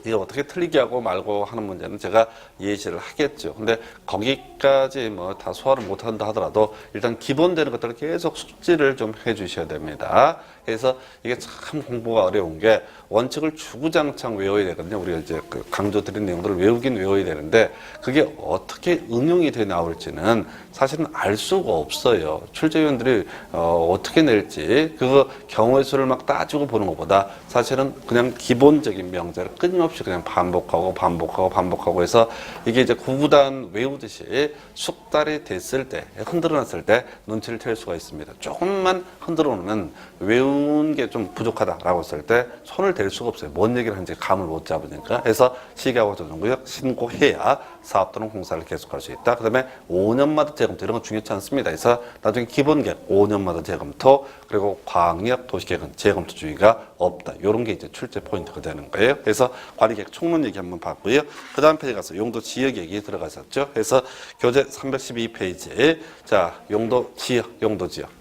이거 어떻게 틀리게 하고 말고 하는 문제는 제가 예시를 하겠죠. 근데 거기까지 뭐 다 소화를 못한다 하더라도 일단 기본되는 것들을 계속 숙지를 좀 해주셔야 됩니다. 그래서 이게 참 공부가 어려운 게 원칙을 주구장창 외워야 되거든요. 우리가 이제 그 강조드린 내용들을 외우긴 외워야 되는데 그게 어떻게 응용이 돼 나올지는 사실은 알 수가 없어요. 출제위원들이 어떻게 낼지 그거 경우의 수를 막 따지고 보는 것보다 사실은 그냥 기본적인 명제를 끊임없이 그냥 반복하고 해서 이게 이제 구구단 외우듯이 숙달이 됐을 때 흔들어놨을 때 눈치를 챌 수가 있습니다. 조금만 흔들어 놓으면 외운 게 좀 부족하다라고 했을 때 손을 댈 수가 없어요. 뭔 얘기를 하는지 감을 못 잡으니까. 그래서 시가화 조정구역 신고해야 사업 또는 공사를 계속할 수 있다. 그 다음에 5년마다 재검토 이런 건 중요치 않습니다. 그래서 나중에 기본계획 5년마다 재검토 그리고 광역 도시계획은 재검토 주의가 없다. 이런 게 이제 출제 포인트가 되는 거예요. 그래서 관리계획 총론 얘기 한번 봤고요. 그 다음 페이지 가서 용도 지역 얘기 들어가셨죠. 그래서 교재 312페이지 자 용도 지역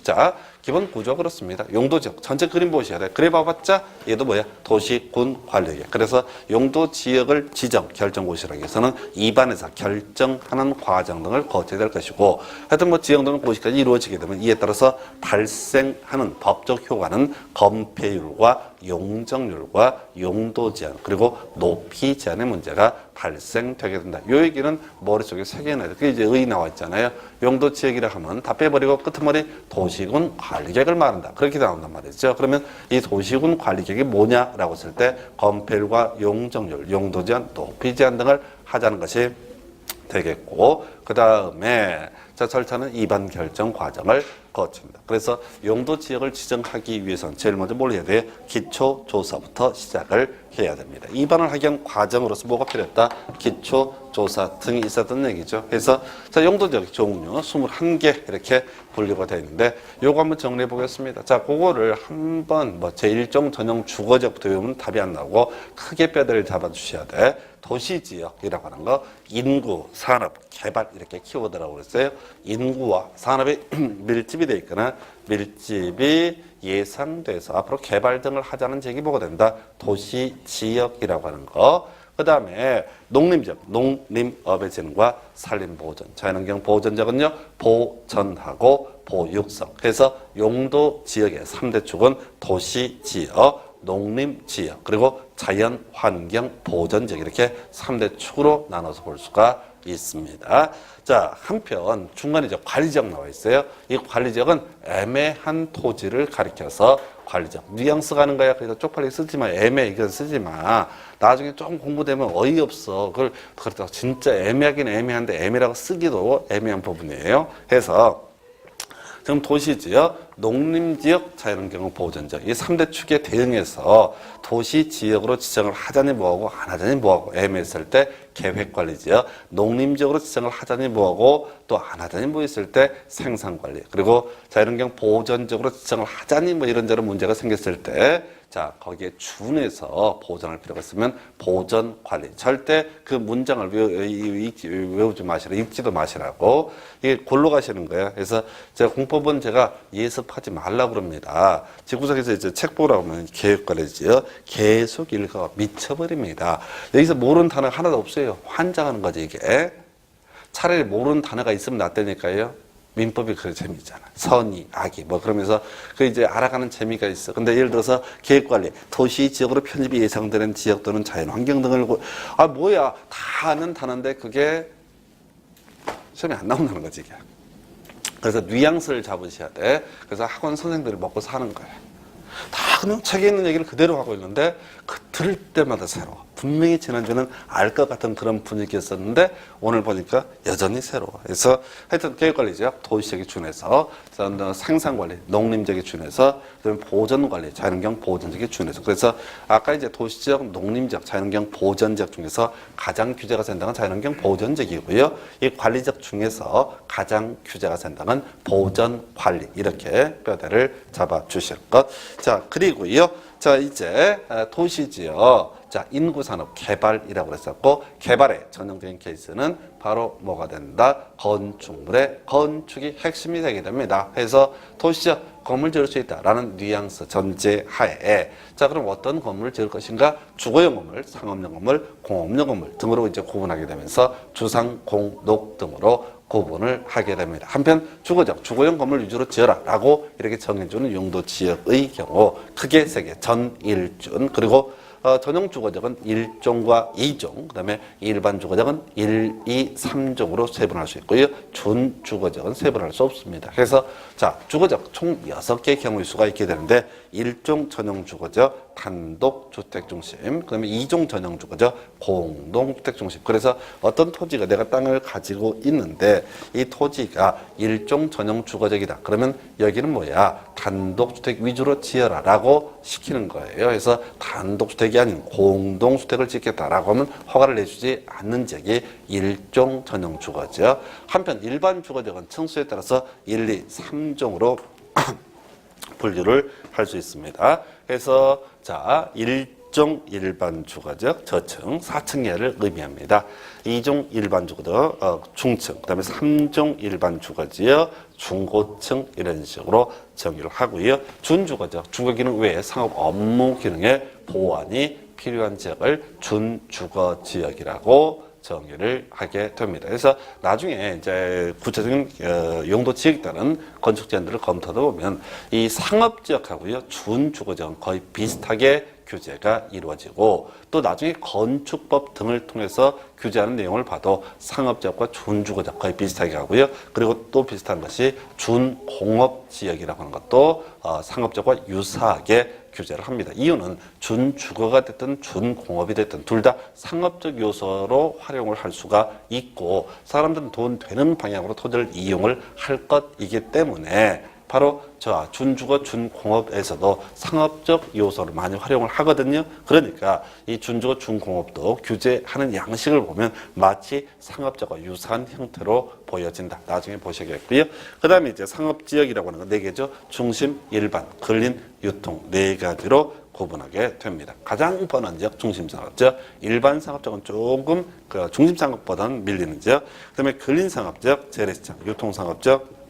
자 기본 구조가 그렇습니다. 용도지역 전체 그림 보셔야 돼. 그래 봐봤자 얘도 뭐야? 도시군 관리계. 그래서 용도지역을 지정 결정고시라고 해서는 입안에서 결정하는 과정 등을 거쳐야 될 것이고, 하여튼 뭐 지정되는 고시까지 이루어지게 되면 이에 따라서 발생하는 법적 효과는 건폐율과 용적률과 용도 제한 그리고 높이 제한의 문제가 발생되게 된다. 이 얘기는 머릿속에 새겨놔야 돼. 그게 이제 의 나와 있잖아요. 용도 지역이라 하면 다 빼버리고 끝머리 도시군 관리계획을 말한다. 그렇게 나온단 말이죠. 그러면 이 도시군 관리계획이 뭐냐라고 했을 때 건폐율과 용적률, 용도 제한, 높이 제한 등을 하자는 것이 되겠고, 그 다음에 자 절차는 입안 결정 과정을 거칩니다. 그래서 용도 지역을 지정하기 위해서는 제일 먼저 뭘 해야 돼? 기초 조사부터 시작을 해야 됩니다. 입안을 하기 위한 과정으로서 뭐가 필요했다? 기초 조사 등이 있었던 얘기죠. 그래서 자 용도 지역 종류 21개 이렇게 분류가 되어 있는데 요거 한번 정리해 보겠습니다. 자 그거를 한번 뭐 제1종 전형 주거지역부터 외우면 답이 안 나오고 크게 뼈대를 잡아 주셔야 돼. 도시지역이라고 하는 거 인구, 산업, 개발 이렇게 키워드라고 그랬어요. 인구와 산업이 밀집이 돼 있거나 밀집이 예상돼서 앞으로 개발 등을 하자는 지역이 뭐가 된다? 도시지역이라고 하는 거. 그 다음에 농림지역, 농림업의 진과 산림보전, 자연환경 보전지역은요 보전하고 보육성. 그래서 용도지역의 3대 축은 도시지역, 농림지역, 그리고 자연환경 보전지역 이렇게 3대 축으로 나눠서 볼 수가 있습니다. 자, 한편 중간에 이제 관리지역 나와 있어요. 이 관리지역은 애매한 토지를 가리켜서 관리지역. 뉘앙스 가는 거야. 그래서 쪽팔리게 쓰지 마. 애매 이건 쓰지 마. 나중에 좀 공부되면 어이없어. 그걸 그렇다고 진짜 애매하긴 애매한데 애매라고 쓰기도 애매한 부분이에요. 해서 지금 도시지역, 농림지역, 자연환경 보전지역 이 3대 축에 대응해서 도시지역으로 지정을 하자니 뭐하고 안 하자니 뭐하고 애매했을 때 계획관리지역, 농림지역으로 지정을 하자니 뭐하고 또 안 하자니 뭐 있을 때 생산관리, 그리고 자연환경 보전지역으로 지정을 하자니 뭐 이런저런 문제가 생겼을 때 자, 거기에 준해서 보전할 필요가 있으면 보전 관리. 절대 그 문장을 외우지 마시라. 읽지도 마시라고. 이게 골로 가시는 거예요. 그래서 제가 공법은 제가 예습하지 말라고 그럽니다. 집구석에서 이제 책 보라고 하면 계획관리지요. 계속 읽어 미쳐버립니다. 여기서 모르는 단어가 하나도 없어요. 환장하는 거지, 이게. 차라리 모르는 단어가 있으면 낫다니까요. 민법이 그래 재미있잖아. 선의, 악의 뭐 그러면서 그 이제 알아가는 재미가 있어. 근데 예를 들어서 계획관리, 도시 지역으로 편입이 예상되는 지역 또는 자연환경 등을 뭐야 다 아는 단어인데 그게 시험에 안 나온다는 거지 이게. 그래서 뉘앙스를 잡으셔야 돼. 그래서 학원 선생들을 먹고 사는 거야. 다 그냥 책에 있는 얘기를 그대로 하고 있는데 그 들을 때마다 새로워. 분명히 지난주는 알 것 같은 그런 분위기였었는데 오늘 보니까 여전히 새로워. 그래서 하여튼 계획관리지역, 도시지역에 준해서 생산관리, 농림지역에 준해서 보전관리, 자연환경 보전지역에 준해서 그래서 아까 이제 도시지역, 농림지역, 자연환경 보전지역 중에서 가장 규제가 센다는 자연환경 보전지역이고요. 이 관리지역 중에서 가장 규제가 센다는 보전관리 이렇게 뼈대를 잡아 주실 것. 자 그리고요. 자 이제 도시지역 자 인구산업 개발이라고 그랬었고 개발의 전형적인 케이스는 바로 뭐가 된다? 건축물의 건축이 핵심이 되게 됩니다. 그래서 도시지역 건물 지을 수 있다라는 뉘앙스 전제하에 자 그럼 어떤 건물을 지을 것인가? 주거용 건물, 상업용 건물, 공업용 건물 등으로 이제 구분하게 되면서 주상, 공, 녹 등으로 구분을 하게 됩니다. 한편 주거지역, 주거용 건물 위주로 지어라 라고 이렇게 정해주는 용도지역의 경우 크게 세 개, 전일준 그리고 전용 주거지역은 1종과 2종, 그 다음에 일반 주거지역은 1, 2, 3종으로 세분할 수 있고요. 준 주거지역은 세분할 수 없습니다. 그래서 자 주거지역 총 6개의 경우의 수가 있게 되는데 1종 전용 주거지역 단독 주택 중심, 그 다음에 2종 전용 주거지역 공동 주택 중심. 그래서 어떤 토지가 내가 땅을 가지고 있는데 이 토지가 1종 전용 주거지역이다. 그러면 여기는 뭐야? 단독 주택 위주로 지어라 라고 시키는 거예요. 그래서 단독 주택이 아닌 공동 주택을 짓겠다라고 하면 허가를 내주지 않는 지역이 1종 전용 주거지역. 한편 일반 주거지역은 층수에 따라서 1, 2, 3종으로 분류를 할 수 있습니다. 그래서 자 1 1종 일반 주거적 저층 4층계를 의미합니다. 2종 일반 주거적 중층, 그다음에 3종 일반 주거지역 중고층 이런 식으로 정의를 하고요. 준주거적 주거 기능 외에 상업 업무 기능의 보완이 필요한 지역을 준주거 지역이라고 정의를 하게 됩니다. 그래서 나중에 이제 구체적인 용도 지역에 따른 건축 제한들을 검토하다 보면 이 상업지역하고요 준주거지역은 거의 비슷하게 규제가 이루어지고 또 나중에 건축법 등을 통해서 규제하는 내용을 봐도 상업지역과 준주거지역 거의 비슷하게 하고요. 그리고 또 비슷한 것이 준공업지역이라고 하는 것도 상업지역과 유사하게 규제를 합니다. 이유는 준주거가 됐든 준공업이 됐든 둘 다 상업적 요소로 활용을 할 수가 있고 사람들은 돈 되는 방향으로 토지를 이용을 할 것이기 때문에 바로 저 준주거, 준공업에서도 상업적 요소를 많이 활용을 하거든요. 그러니까 이 준주거, 준공업도 규제하는 양식을 보면 마치 상업적과 유사한 형태로 보여진다. 나중에 보시겠고요. 그 다음에 이제 상업지역이라고 하는 건 4개죠. 중심, 일반, 근린, 유통 4가지로 구분하게 됩니다. 가장 뻔한 지역 중심상업지역, 일반 상업지역은 조금 그 중심상업보다는 밀리는 지역, 그 다음에 근린상업지역, 재래시장, 유통상업지역,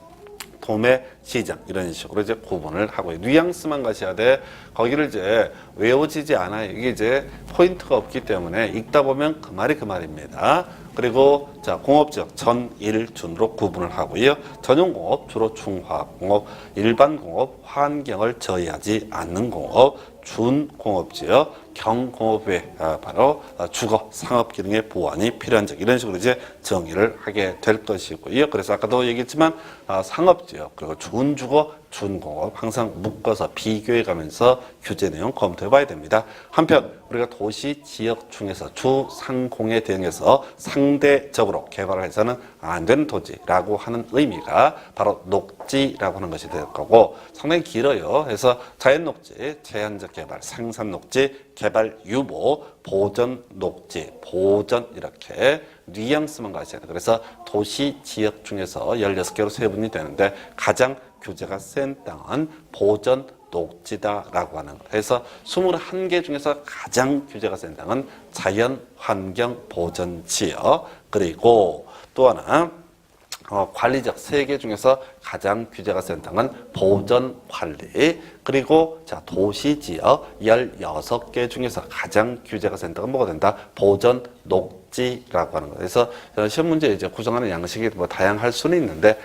도매 시장 이런 식으로 이제 구분을 하고요. 뉘앙스만 가셔야 돼. 거기를 이제 외워지지 않아요. 이게 이제 포인트가 없기 때문에 읽다 보면 그 말이 그 말입니다. 그리고 자 공업지역 전, 일, 준으로 구분을 하고요. 전용공업 주로 중화공업, 일반공업 환경을 저해하지 않는 공업, 준공업지역 경공업 외 바로 주거 상업 기능의 보완이 필요한 지역 이런 식으로 이제 정의를 하게 될 것이고요. 그래서 아까도 얘기했지만 상업지역 그리고 준주거 준공업 항상 묶어서 비교해 가면서 규제 내용 검토해 봐야 됩니다. 한편 우리가 도시 지역 중에서 주상공에 대응해서 상대적으로 개발을 해서는 안 되는 토지라고 하는 의미가 바로 녹지라고 하는 것이 될 거고 상당히 길어요. 그래서 자연 녹지, 제한적 개발, 생산 녹지, 개발 유보, 보전 녹지, 보전 이렇게 뉘앙스만 가셔야 돼요. 그래서 도시 지역 중에서 16개로 세분이 되는데 가장 규제가 센 땅은 보전 녹지다라고 하는 것. 그래서 21개 중에서 가장 규제가 센 땅은 자연환경보전지역 그리고 또 하나 관리적 3개 중에서 가장 규제가 센 땅은 보전관리 그리고 자 도시지역 16개 중에서 가장 규제가 센 땅은 뭐가 된다? 보전녹지라고 하는 거예요. 그래서 시험 문제 이제 구성하는 양식이 뭐 다양할 수는 있는데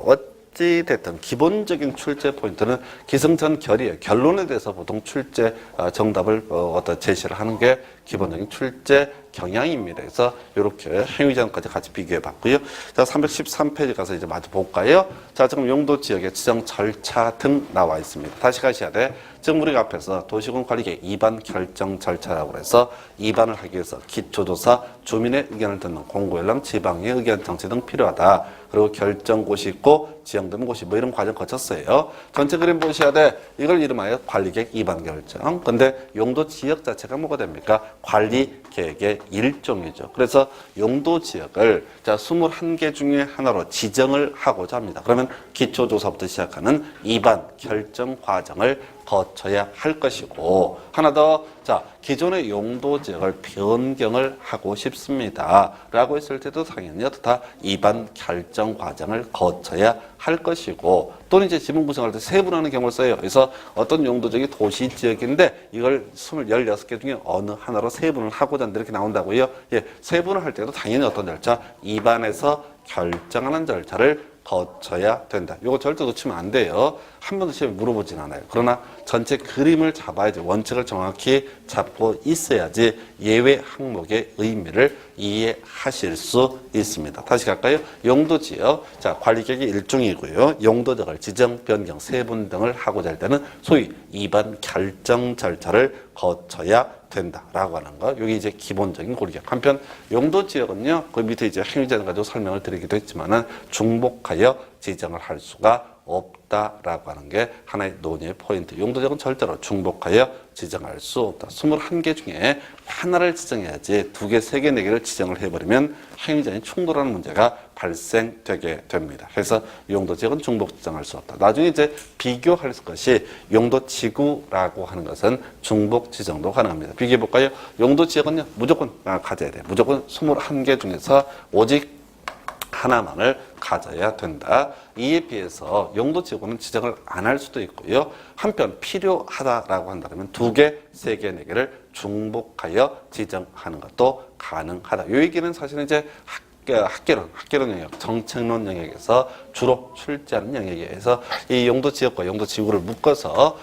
어찌 됐든 기본적인 출제 포인트는 기승전결이에요. 결론에 대해서 보통 출제 정답을 어떤 제시를 하는 게 기본적인 출제 경향입니다. 그래서 이렇게 행위자까지 같이 비교해 봤고요. 자, 313페이지 가서 이제 마저 볼까요? 자, 지금 용도 지역의 지정 절차 등 나와 있습니다. 다시 가셔야 돼. 지금 우리가 앞에서 도시군 관리계획 2반 결정 절차라고 해서 2반을 하기 위해서 기초조사, 주민의 의견을 듣는 공고연락, 지방의 의견 정치 등 필요하다. 그리고 결정고시 있고 지정되는 곳이 뭐 이런 과정 거쳤어요. 전체 그림 보셔야 돼. 이걸 이름하여 관리계획 2반 결정. 근데 용도 지역 자체가 뭐가 됩니까? 관리계획의 일종이죠. 그래서 용도 지역을 자 21개 중에 하나로 지정을 하고자 합니다. 그러면 기초조사부터 시작하는 2반 결정 과정을 거쳐야 할 것이고 하나 더 자 기존의 용도 지역을 변경을 하고 싶습니다 라고 했을 때도 당연히 다 2반 결정 과정을 거쳐야 할 것이고 또는 이제 지문 구성할 때 세분하는 경우를 써요. 그래서 어떤 용도 지역이 도시 지역인데 이걸 16개 중에 어느 하나로 세분을 하고자 한다 이렇게 나온다고요. 예, 세분을 할 때도 당연히 어떤 절차 2반에서 결정하는 절차를 거쳐야 된다. 이거 절대 놓치면 안 돼요. 한 번도 시험에 물어보진 않아요. 그러나 전체 그림을 잡아야지 원칙을 정확히 잡고 있어야지 예외 항목의 의미를 이해하실 수 있습니다. 다시 갈까요? 용도지역, 자 관리계획의 일종이고요. 용도지역을 지정, 변경, 세분 등을 하고자 할 때는 소위 2반 결정 절차를 거쳐야 된다라고 하는 거. 여기 이제 기본적인 고리계획. 한편 용도지역은요, 그 밑에 이제 행위자를 가지고 설명을 드리기도 했지만은 중복하여 지정을 할 수가 없다라고 하는 게 하나의 논의의 포인트. 용도지역은 절대로 중복하여 지정할 수 없다. 21개 중에 하나를 지정해야지 2개, 3개, 4개를 지정을 해버리면 행위자의 충돌하는 문제가 발생되게 됩니다. 그래서 용도지역은 중복 지정할 수 없다. 나중에 이제 비교할 것이 용도지구라고 하는 것은 중복 지정도 가능합니다. 비교해 볼까요? 용도지역은요, 무조건 가져야 돼요. 무조건 21개 중에서 오직 하나만을 가져야 된다. 이에 비해서 용도지구는 지정을 안 할 수도 있고요. 한편 필요하다라고 한다면 2개, 3개, 4개를 중복하여 지정하는 것도 가능하다. 이 얘기는 사실은 이제 학계론 영역, 정책론 영역에서 주로 출제하는 영역에서 이 용도지역과 용도지구를 묶어서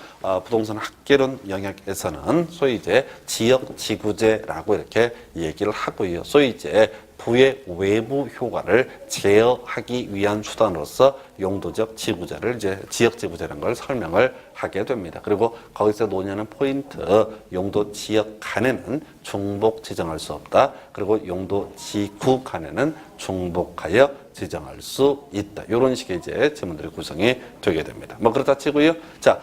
부동산 학계론 영역에서는 소위 이제 지역지구제라고 이렇게 얘기를 하고요. 소위 이제 부의 외부 효과를 제어하기 위한 수단으로서 용도적 지구제를 이제 지역지구제라는 걸 설명을 하게 됩니다. 그리고 거기서 논의하는 포인트, 용도 지역 간에는 중복 지정할 수 없다. 그리고 용도 지구 간에는 중복하여 지정할 수 있다. 이런 식의 이제 질문들이 구성이 되게 됩니다. 뭐 그렇다 치고요. 자,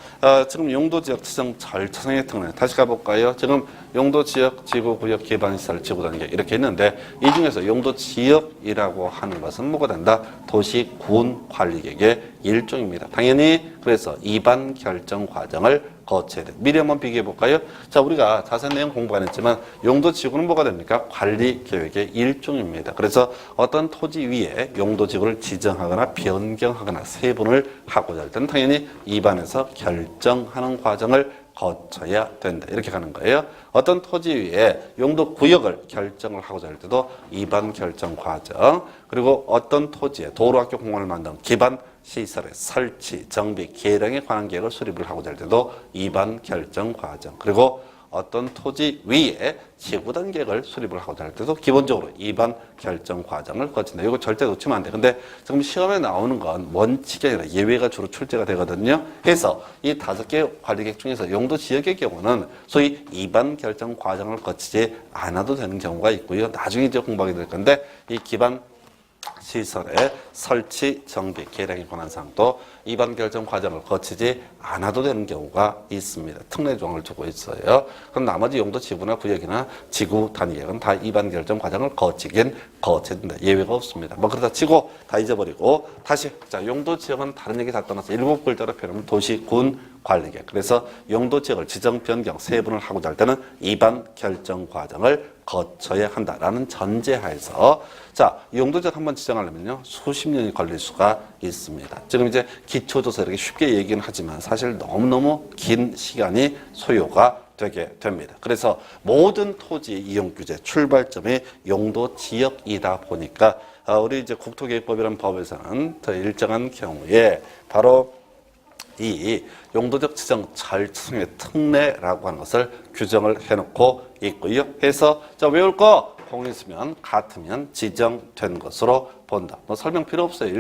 지금 용도지역 지정 절차상의 특례 다시 가볼까요? 지금 용도지역, 지구구역, 기반시설, 지구단계 이렇게 있는데 이 중에서 용도지역이라고 하는 것은 뭐가 된다? 도시, 군, 관리객의 일종입니다. 당연히 그래서 이반 결정 과정을 거쳐야 돼. 미리 한번 비교해 볼까요? 자, 우리가 자세한 내용 공부 안 했지만 용도지구는 뭐가 됩니까? 관리계획의 일종입니다. 그래서 어떤 토지 위에 용도지구를 지정하거나 변경하거나 세분을 하고자 할 때는 당연히 입안에서 결정하는 과정을 거쳐야 된다. 이렇게 가는 거예요. 어떤 토지 위에 용도구역을 결정을 하고자 할 때도 입안 결정 과정, 그리고 어떤 토지에 도로, 학교, 공원을 만든 기반 시설의 설치, 정비, 계량에 관한 계획을 수립을 하고자 할 때도 입안 결정 과정, 그리고 어떤 토지 위에 지구단 계획을 수립을 하고자 할 때도 기본적으로 입안 결정 과정을 거친다. 이거 절대 놓치면 안 돼. 근데 지금 시험에 나오는 건 원칙이 아니라 예외가 주로 출제가 되거든요. 그래서 이 5개 관리계획 중에서 용도 지역의 경우는 소위 입안 결정 과정을 거치지 않아도 되는 경우가 있고요. 나중에 이제 공부하게 될 건데 이 기반 시설의 설치, 정비, 계량에 관한 사항도 입안 결정 과정을 거치지 않아도 되는 경우가 있습니다. 특례 조항을 두고 있어요. 그럼 나머지 용도 지구나 구역이나 지구 단위계획은 다 입안 결정 과정을 거치긴 거쳐야 된다. 예외가 없습니다. 뭐 그러다 치고 다 잊어버리고 다시 자 용도 지역은 다른 얘기 다 떠나서 7글자로 표현하면 도시, 군, 관리계획. 그래서 용도 지역을 지정, 변경, 세분을 하고자 할 때는 입안 결정 과정을 거쳐야 한다라는 전제하에서 자, 용도지역 한번 지정하려면요 수십 년이 걸릴 수가 있습니다. 지금 이제 기초조사 이렇게 쉽게 얘기는 하지만 사실 너무너무 긴 시간이 소요가 되게 됩니다. 그래서 모든 토지 이용 규제 출발점이 용도지역이다 보니까 우리 이제 국토계획법이라는 법에서는 더 일정한 경우에 바로 이 용도적 지정 절차상의 특례라고 하는 것을 규정을 해놓고 있고요. 해서 자 외울 거 공있으면 같으면 지정된 것으로 본다. 뭐 설명 필요 없어요.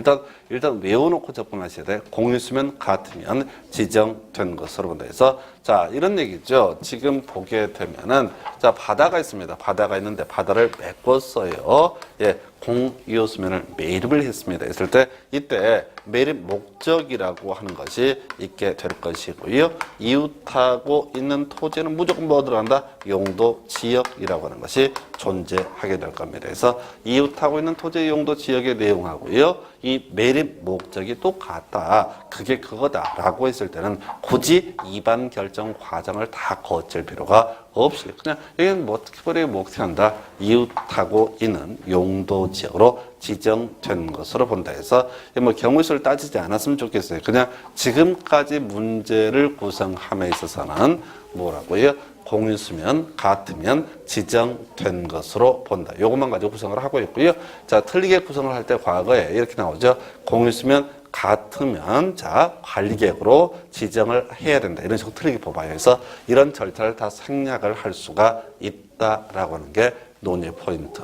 일단 외워놓고 접근하셔야 돼. 공있으면 같으면 지정된 것으로 본다. 해서 자 이런 얘기죠. 지금 보게 되면은 자 바다가 있습니다. 바다가 있는데 바다를 메꿨어요. 예, 공이었으면을 매립을 했습니다. 했을 때 이때 매립 목적이라고 하는 것이 있게 될 것이고요. 이웃하고 있는 토지는 무조건 뭐 들어간다? 용도 지역이라고 하는 것이 존재하게 될 겁니다. 그래서 이웃하고 있는 토지 용도 지역의 내용하고요. 이 매립 목적이 똑같다. 그게 그거다라고 했을 때는 굳이 입안 결정 과정을 다 거칠 필요가 없이 그냥 여기는 뭐 특별히 뭐 어떻게 한다. 이웃하고 있는 용도 지역으로 지정된 것으로 본다 해서 뭐 경우수를 따지지 않았으면 좋겠어요. 그냥 지금까지 문제를 구성함에 있어서는 뭐라고요? 공유수면 같으면 지정된 것으로 본다. 이것만 가지고 구성을 하고 있고요. 자, 틀리게 구성을 할 때 과거에 이렇게 나오죠. 공유수면 같으면 자 관리계획으로 지정을 해야 된다. 이런 식으로 틀리게 뽑아요. 그래서 이런 절차를 다 생략을 할 수가 있다라고 하는 게 논의 포인트.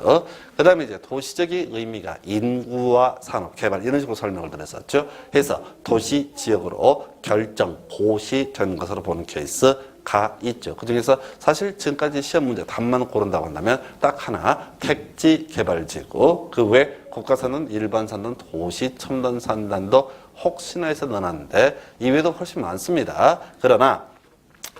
그 다음에 이제 도시적인 의미가 인구와 산업, 개발 이런 식으로 설명을 드렸었죠. 해서 도시 지역으로 결정, 고시된 것으로 보는 케이스가 있죠. 그 중에서 사실 지금까지 시험 문제 답만 고른다고 한다면 딱 하나, 택지 개발지구. 그 외 국가산은 일반산은 도시 첨단 산단도 혹시나 해서 넣어놨는데 이외에도 훨씬 많습니다. 그러나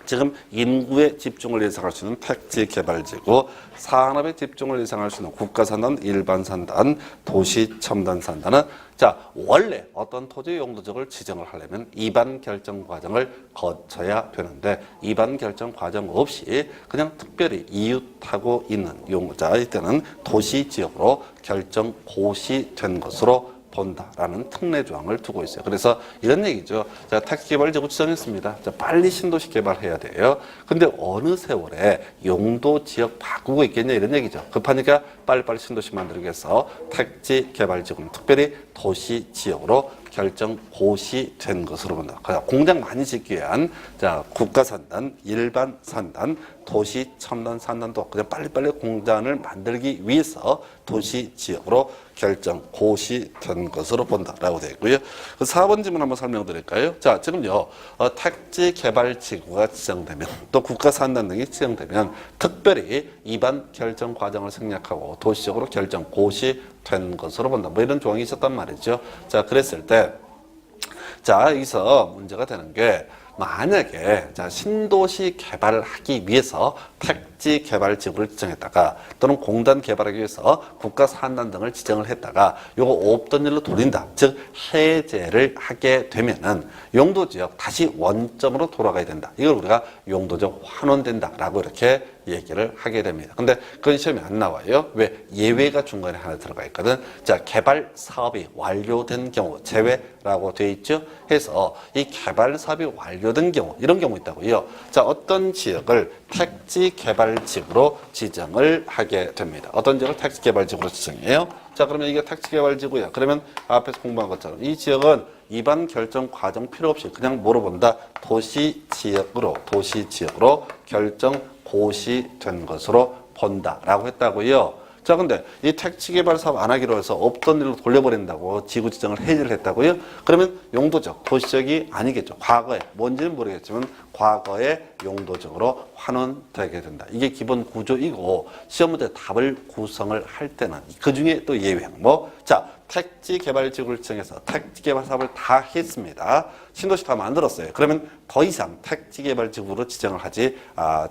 지금 인구의 집중을 예상할 수 있는 택지개발지구, 산업의 집중을 예상할 수 있는 국가산단, 일반산단, 도시첨단산단은 자 원래 어떤 토지 용도적을 지정을 하려면 이반 결정 과정을 거쳐야 되는데 이반 결정 과정 없이 그냥 특별히 이웃하고 있는 용도자 이때는 도시지역으로 결정 고시된 것으로 본다라는 특례 조항을 두고 있어요. 그래서 이런 얘기죠. 자, 택지개발지구 지정했습니다. 자, 빨리 신도시 개발해야 돼요. 근데 어느 세월에 용도 지역 바꾸고 있겠냐 이런 얘기죠. 급하니까 빨리빨리 신도시 만들기 위해서 택지개발지구는 특별히 도시 지역으로 결정 고시된 것으로 본다. 공장 많이 짓기 위한 자 국가산단, 일반산단, 도시첨단산단도 그냥 빨리빨리 공장을 만들기 위해서 도시 지역으로 결정 고시된 것으로 본다라고 되어 있고요. 그 4번 질문 한번 설명드릴까요? 자, 지금요 택지개발지구가 지정되면 또 국가산단 등이 지정되면 특별히 이반 결정 과정을 생략하고 도시적으로 결정 고시된 것으로 본다. 뭐 이런 조항이 있었단 말이죠. 자, 그랬을 때 자, 여기서 문제가 되는 게 만약에 자 신도시 개발을 하기 위해서 택지 개발 지구를 지정했다가 또는 공단 개발하기 위해서 국가 산단 등을 지정을 했다가 요거 없던 일로 돌린다. 즉 해제를 하게 되면은 용도 지역 다시 원점으로 돌아가야 된다. 이걸 우리가 용도적 환원된다라고 이렇게 얘기를 하게 됩니다. 근데 그건 시험에 안 나와요. 왜? 예외가 중간에 하나 들어가 있거든. 자, 개발 사업이 완료된 경우 제외라고 돼 있죠. 해서 이 개발 사업이 완료된 경우 이런 경우 있다고요. 자, 어떤 지역을 택지 개발 지구로 지정을 하게 됩니다. 어떤 지역을 택지 개발 지구로 지정해요? 자, 그러면 이게 택지 개발 지구야. 그러면 앞에서 공부한 것처럼 이 지역은 이반 결정 과정 필요 없이 그냥 뭐로 본다? 도시 지역으로 결정 고시된 것으로 본다라고 했다고요. 자, 근데 이 택지 개발 사업 안 하기로 해서 없던 일로 돌려버린다고 지구 지정을 해제를 했다고요? 그러면 용도적, 도시적이 아니겠죠. 과거에, 뭔지는 모르겠지만 과거에 용도적으로 환원되게 된다. 이게 기본 구조이고 시험 문제 답을 구성을 할 때는 그 중에 또 예외 항목. 자, 택지 개발 지구를 지정해서 택지 개발 사업을 다 했습니다. 신도시 다 만들었어요. 그러면 더 이상 택지 개발 지구로 지정을 하지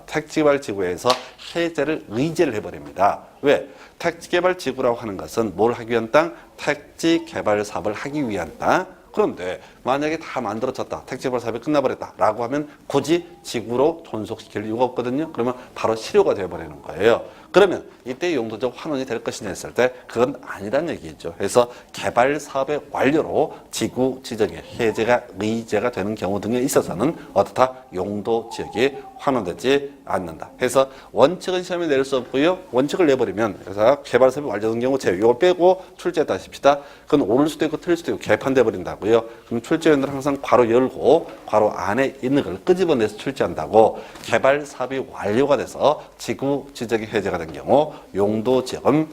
택지 개발 지구에서 해제를 의제를 해버립니다. 왜? 택지 개발 지구라고 하는 것은 뭘 하기 위한 땅? 택지 개발 사업을 하기 위한 땅. 그런데 만약에 다 만들어졌다. 택지 개발 사업이 끝나버렸다. 라고 하면 굳이 지구로 존속시킬 이유가 없거든요. 그러면 바로 실효가 되어버리는 거예요. 그러면 이때 용도적 환원이 될 것이냐 했을 때 그건 아니란 얘기죠. 그래서 개발 사업의 완료로 지구 지정의 해제가 의제가 되는 경우 등에 있어서는 어떻다? 용도 지역이 환원되지 않는다. 그래서 원칙은 시험에 내릴 수 없고요. 원칙을 내버리면 그래서 개발 사업이 완료된 경우 제외. 이걸 빼고 출제했다 싶시다. 그건 오를 수도 있고 틀릴 수도 있고 개판돼 버린다고요. 그럼 출제위원들은 항상 괄호 열고 괄호 안에 있는 걸 끄집어내서 출제한다고. 개발 사업이 완료가 돼서 지구 지정의 해제가 된 경우 용도 지역은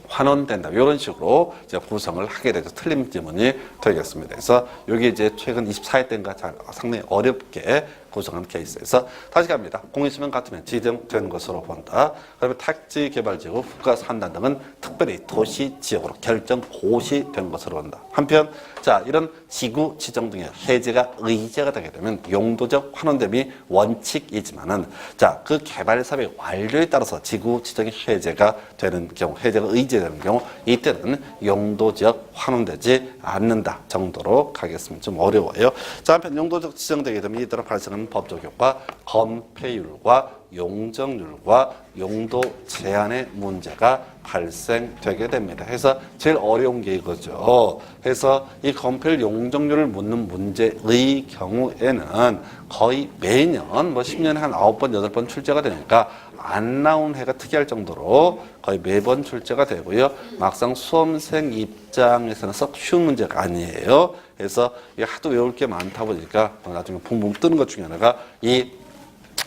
환원된다. 이런 식으로 이제 구성을 하게 되죠. 틀린 지문이 되겠습니다. 그래서 여기 이제 최근 24회 때인가 상당히 어렵게 구성한 케이스에서 다시 갑니다. 공유수면 같으면 지정된 것으로 본다. 그러면 택지 개발지구, 국가산단 등은 특별히 도시 지역으로 결정 고시된 것으로 본다. 한편 자 이런 지구 지정 등의 해제가 의제가 되게 되면 용도적 환원됨이 원칙이지만은 자 그 개발 사업의 완료에 따라서 지구 지정의 해제가 되는 경우, 해제가 의제되는 경우 이때는 용도 지역 환원되지 않는다 정도로 가겠습니다. 좀 어려워요. 자 한편 용도적 지정되게 되면 이들은 발생하는 법적 효과, 건폐율과 용적률과 용도 제한의 문제가 발생되게 됩니다. 그래서 제일 어려운 게 이거죠. 그래서 이 건폐율 용적률을 묻는 문제의 경우에는 거의 매년 뭐 10년에 한 9번, 8번 출제가 되니까 안 나온 해가 특이할 정도로 거의 매번 출제가 되고요. 막상 수험생 입장에서는 썩 쉬운 문제가 아니에요. 그래서 하도 외울 게 많다 보니까 나중에 붕붕 뜨는 것 중에 하나가 이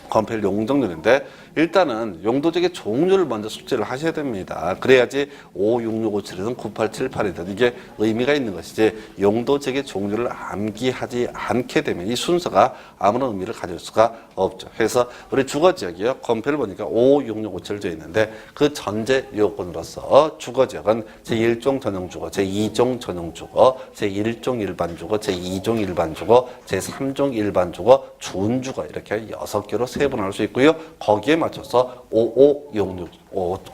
건폐율 용적률인데 일단은 용도적의 종류를 먼저 숙지를 하셔야 됩니다. 그래야지 56657이든 9878이든 이게 의미가 있는 것이지 용도적의 종류를 암기하지 않게 되면 이 순서가 아무런 의미를 가질 수가 없죠. 그래서 우리 주거지역이요. 건표를 보니까 56657 되어 있는데 그 전제 요건으로서 주거지역은 제1종 전용주거, 제2종 전용주거, 제1종 일반주거, 제2종 일반주거, 제3종 일반주거, 준주거 이렇게 6개로 세분할 수 있고요. 거기에 맞춰서 5566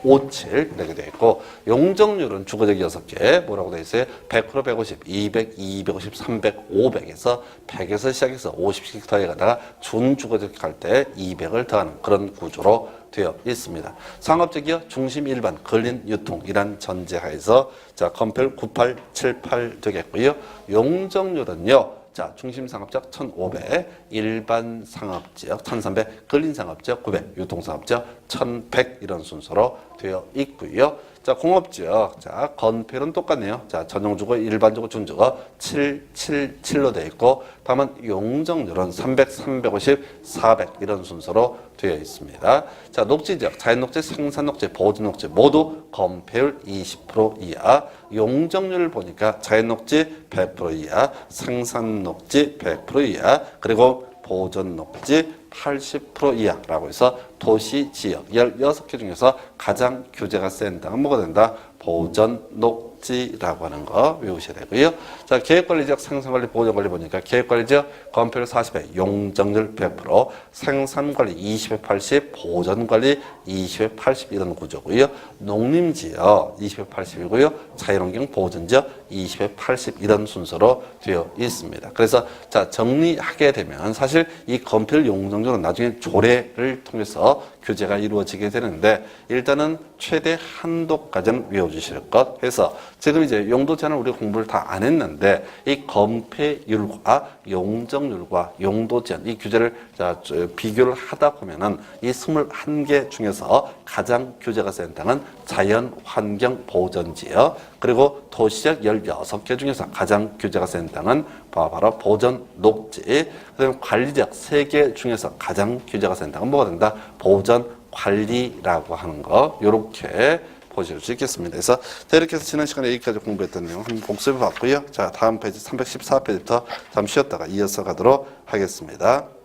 57 이렇게 되어 있고 용적률은 주거적 6개 뭐라고 되어 있어요? 100%, 150, 200, 250, 300, 500에서 100에서 시작해서 50씩 더해가다가 준주거적 할 때 200을 더하는 그런 구조로 되어 있습니다. 상업적이요 중심 일반 근린 유통이란 전제하에서 자 건별 9878 되겠고요. 용적률은요. 자, 중심 상업지역 1,500, 일반 상업지역 1,300, 근린 상업지역 900, 유통 상업지역 1,100 이런 순서로 되어 있고요. 자, 공업지역. 자, 건폐율은 똑같네요. 자, 전용주거, 일반주거, 준주거 777로 되어 있고 다만 용적률은 300, 350, 400 이런 순서로 되어 있습니다. 자, 녹지지역, 자연녹지, 생산녹지, 보존녹지 모두 건폐율 20% 이하, 용적률을 보니까 자연녹지 100% 이하, 생산녹지 100% 이하, 그리고 보존녹지 80% 이하라고 해서 도시 지역 16개 중에서 가장 규제가 센 땅은 뭐가 된다? 보존녹지라고 하는 거 외우셔야 되고요. 자, 계획관리지역, 생산관리, 보존관리 보니까 계획관리지역 건폐율 40에 용적률 100%, 생산관리 20에 80, 보존관리 20에 80 이런 구조고요. 농림지역 20에 80이고요. 자연환경 보존지역 20에 80 이런 순서로 되어 있습니다. 그래서 자 정리하게 되면 사실 이 건폐율 용적률은 나중에 조례를 통해서 규제가 이루어지게 되는데 일단은 최대 한도까지는 외워주실 것 해서 지금 이제 용도 제한을 우리가 공부를 다 안 했는데 이 건폐율과 용적률과 용도 제한 이 규제를 자 비교를 하다 보면은 이 21개 중에서 가장 규제가 센 땅은 자연환경 보존지역 그리고 도시적 16개 중에서 가장 규제가 센 땅은 바로 보존 녹지 그다음에 관리지역 3개 중에서 가장 규제가 센 땅은 뭐가 된다? 보존 관리라고 하는 거 이렇게 보실 수 있겠습니다. 그래서 이렇게 해서 지난 시간에 여기까지 공부했던 내용 한번 복습해 봤고요. 자 다음 페이지 314페이지부터 잠시 쉬었다가 이어서 가도록 하겠습니다.